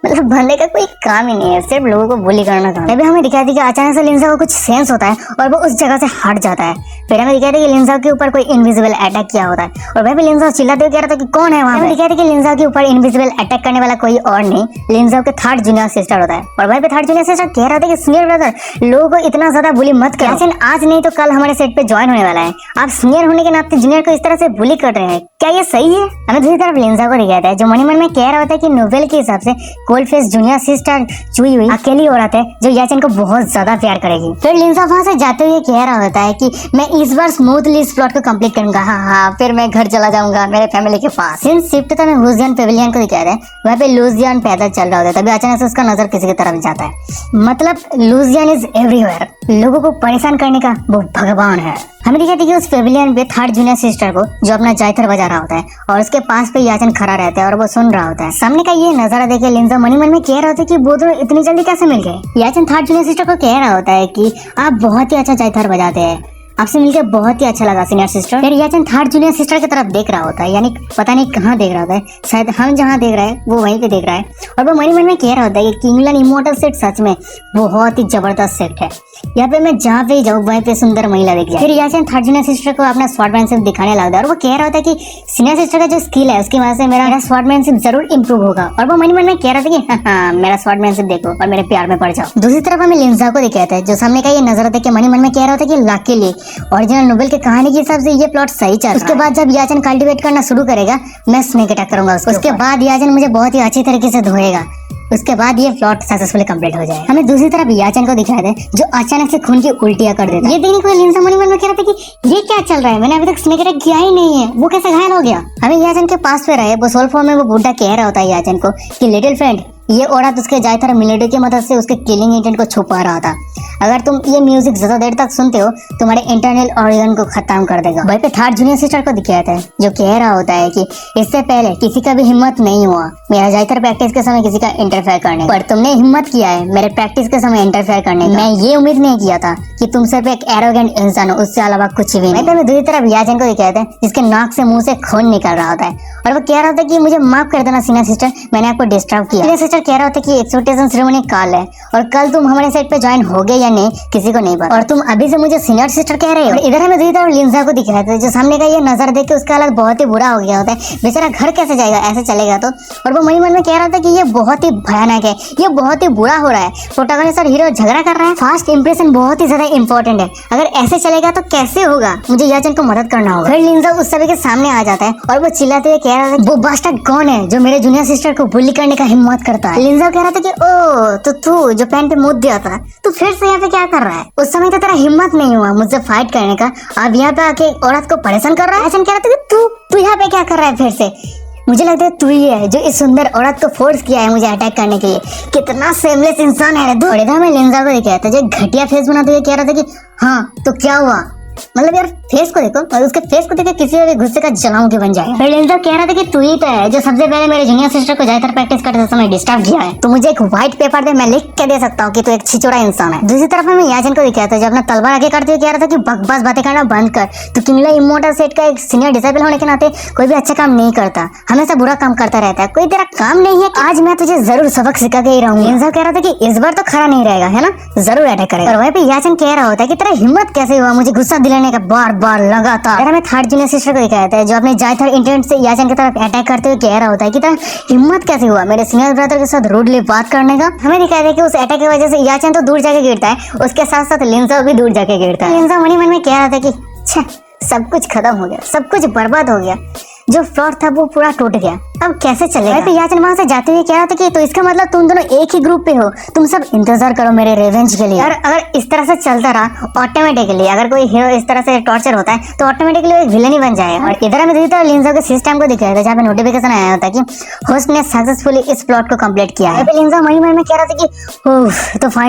मतलब बंदे का कोई काम ही नहीं है, सिर्फ लोगों को बुली करना काम। अभी हमें दिखाई थी कि अचानक से लिंजा को कुछ सेंस होता है और वो उस जगह से हट जाता है। फिर हमें दिखाई थी कि लिंजा के ऊपर कोई इनविजिबल अटैक किया होता है और वह भी लिंजा चिल्लाते हुए कह रहा था कि कौन है वहाँ। हमें दिखाई थी कि लिंजा के ऊपर इनविजिबल अटैक करने वाला कोई और नहीं, लिंजा के थर्ड जूनियर सिस्टर होता है। और वहीं पे थर्ड जूनियर सिस्टर कह रहा था कि सीनियर ब्रदर लोगों को इतना ज्यादा बुली मत करो, याचन आज नहीं तो कल हमारे सेट पे ज्वाइन होने वाला है, आप सीनियर होने के नाते जूनियर को इस तरह से बुली कर रहे हैं, क्या ये सही है? हमें दूसरी तरफ लिंजा को दिखाया था जो मन ही मन में कह रहा होता है कि नोवेल के हिसाब से कोल्ड फेस जूनियर सिस्टर चुई हुई अकेली औरत है जो याचन को बहुत ज्यादा प्यार करेगी। फिर लिंजा वहां से जाते हुए कह रहा होता है कि मैं इस बार स्मूथली इस प्लॉट को कंप्लीट करूंगा, हाँ फिर मैं घर चला जाऊंगा मेरे फैमिली के पास। सिंस शिफ्ट था मैं लूजियन पेविलियन को दिखाया था, वहाँ पे लूजियन पैदल चल रहा होता है, तभी अचानक से उसका नजर किसी की तरफ जाता है। मतलब लूजियन इज एवरीवेयर, लोगों को परेशान करने का वो भगवान है। हमें दिखाई थी कि उस पेविलियन पे थर्ड जूनियर सिस्टर को जो अपना जायथर बजा रहा होता है और उसके पास पे याचन खड़ा रहता है और वो सुन रहा होता है। सामने का ये नजारा देखे लिंजा मनी मन में कह रहा होता है कि वो तो इतनी जल्दी कैसे मिल गए। याचन थर्ड जूनियर सिस्टर को कह रहा होता है कि आप बहुत ही अच्छा जायथर बजाते हैं, आपसे मिलकर बहुत ही अच्छा लगा सीनियर सिस्टर। फिर याचन थर्ड जूनियर सिस्टर की तरफ देख रहा होता है, यानी पता नहीं कहाँ देख रहा होता है, शायद हम जहाँ देख रहे हैं वो वहीं पे देख रहा है। और वो मनी मन में कह रहा होता है कि किंगलन इमोर्टल सेट सच में बहुत ही जबरदस्त सेट है, यहाँ पे मैं जहाँ पे जाऊँ वहीं पे सुंदर महिला दिख जाए। फिर याचन थर्ड जूनियर सिस्टर को अपना स्वॉर्डमैनशिप दिखाने लगता है और वो कह रहा होता है कि सीनियर सिस्टर का जो स्किल है उसकी वजह से मेरा स्वॉर्डमैनशिप जरूर इंप्रूव होगा। और वो मनी मन में कह रहा था कि हाँ मेरा स्वॉर्डमैनशिप देखो और मेरे प्यार में पड़ जाओ। दूसरी तरफ हमें लिंजा को दिखाता है जो सामने का ये नजर आता है कि मनी मन में कह रहा होता है कि लकीली ओरिजिनल नोवेल की कहानी के हिसाब से ये प्लॉट सही चल रहा है। उसके बाद जब याचन कल्टीवेट करना शुरू करेगा मैं स्नेक अटैक करूंगा उसके बाद याचन मुझे बहुत ही अच्छी तरीके से धोएगा, उसके बाद ये प्लॉट सक्सेसफुली कंप्लीट हो जाए। हमें दूसरी तरफ याचन को दिखाया था जो अचानक से खून की उल्टियां कर देता है। ये देखने को लिंजा मनी मन में कह रहा था कि ये क्या चल रहा है, मैंने अभी तक स्नेक अटैक किया ही नहीं है, वो कैसे घायल हो गया। हमें याचन के पास पे रहे वो सोल फॉर्म में वो बुड्ढा कह रहा होता है याचन को कि लिटिल फ्रेंड ये औरत उसके जायथर मिलेडी की मदद से उसके किलिंग इंटेंट को छुपा रहा था, अगर तुम ये म्यूजिक ज्यादा देर तक सुनते हो तुम्हारे इंटरनल ऑर्गन को खत्म कर देगा। वहीं पे थर्ड जूनियर सिस्टर को दिखाया था जो कह रहा होता है कि इससे पहले किसी का भी हिम्मत नहीं हुआ मेरा जायथर प्रैक्टिस के समय किसी का इंटरफेयर करने, पर तुमने हिम्मत किया है मेरे प्रैक्टिस के समय इंटरफेयर करने का। मैं ये उम्मीद नहीं किया था कि तुम सिर्फ एक एरोगेंट इंसान हो, उससे अलावा कुछ भी नहीं। मैं दूसरी तरफ याचन को दिखाया था जिसके नाक से मुंह से खून निकल रहा होता है और वो कह रहा था कि मुझे माफ कर देना सीनियर सिस्टर, मैंने आपको डिस्टर्ब किया। सीनियर सिस्टर कह रहा था कि एक्सोर्टेशन सेरेमनी कल है और कल तुम हमारे सेट पे ज्वाइन होगे या नहीं किसी को नहीं पता, और तुम अभी से मुझे सीनियर सिस्टर कह रहे हो। इधर हमें दूसरी तरफ लिंजा को दिखाया था जो सामने का ये नजर देख के उसका हालत बहुत ही बुरा हो गया होता है, बेचारा घर कैसे जाएगा ऐसे चलेगा तो। और वो मनी मन में कह रहा था कि ये बहुत ही भयानक है, ये बहुत ही बुरा हो रहा है, प्रोटैगनिस्ट और हीरो झगड़ा कर रहा है, फास्ट इंप्रेशन बहुत ही ज्यादा इंपॉर्टेंट है, अगर ऐसे चलेगा तो कैसे होगा, मुझे याचन को मदद करना होगा। फिर लिंजा उस सभी के सामने आ जाता है और वो चिल्लाते हुए कह रहा था वो बास्टर्ड कौन है जो मेरे जूनियर सिस्टर को बुली करने का हिम्मत करता है। लिंजा कह रहा था कि ओ तो तू जो पेन पे मुद्द दिया था तू फिर से यहाँ पे क्या कर रहा है, उस समय तो तेरा हिम्मत नहीं हुआ मुझसे फाइट करने का, अब यहाँ पे आके औरत को परेशान कर रहा है। ऐसा कह रहा था कि तू यहाँ पे क्या कर रहा है फिर से, मुझे लगता है तू ही है जो इस सुंदर औरत को फोर्स किया है मुझे अटैक करने के लिए, कितना सेमलेस इंसान है तू। और इधर मैं लिंजा को दिखाया था जो घटिया फेस बनाते हुए कह रहा था कि हाँ तो क्या हुआ, मतलब यार फेस को देखो और उसके फेस को देख किसी भी गुस्से का जलाऊं के बन जाए। फिर लिंजा कह रहा था कि तू ही तो है जो सबसे पहले मेरे जूनियर सिस्टर को जायथर प्रैक्टिस करते समय डिस्टर्ब किया है, तो मुझे एक व्हाइट पेपर दे मैं लिख के दे सकता हूँ कि तू एक छिचोरा इंसान है। दूसरी तरफ मैं याचन को दिखाया था जो अपना तलवार आगे करते हुए कह रहा था कि बकवास बातें करना बंद कर, तू किंगला इमोर्टल सेट का एक सीनियर डिसेबल होने के नाते कोई भी अच्छा काम नहीं करता, हमेशा बुरा काम करता रहता है, कोई तेरा काम नहीं है, आज मैं तुझे जरूर सबक सिखा के ही रहूंगी। लिंजा कह रहा था कि इस बार तो खड़ा नहीं रहेगा है ना, जरूर अटैक करेगा। और वहीं पे याचन कह रहा होता है कि तेरा हिम्मत कैसे हुआ मुझे गुस्सा दिलाने का बार बार लगातार। हमें थर्ड जूनियर सिस्टर को दिखाया था जो अपने जायथर इंटेंट से याचन की तरफ अटैक करते हुए कह रहा होता है कि तेरा हिम्मत कैसे हुआ मेरे सीनियर ब्रदर के साथ रूडली बात करने का। हमें दिखाया था कि उस अटैक की वजह से याचन तो दूर जाके गिरता है, उसके साथ साथ लिंजा भी दूर जाके गिरता है। लिंजा मनी मन में कह रहा था कि छे सब कुछ खत्म हो गया, सब कुछ बर्बाद हो गया, जो फ्लोर था वो पूरा टूट गया, अब कैसे चलेगा। तो याचन वहां से जाते हुए कह रहा था कि तो इसका मतलब तुम दोनों एक ही ग्रुप पे हो, तुम सब इंतजार करो मेरे रिवेंज के लिए। यार अगर इस तरह से चलता रहा ऑटोमेटिकली अगर कोई हीरो इस तरह से टॉर्चर होता है तो ऑटोमेटिकली एक विलन ही बन जाएगा। और इधर हमें दूसरी तरफ लिंजा के सिस्टम को दिखाया था जहाँ पे नोटिफिकेशन आया होता है कि होस्ट ने सक्सेसफुली इस प्लॉट को कंप्लीट किया है। लिंजा मनी मन में कह रहा था कि तो फाइनली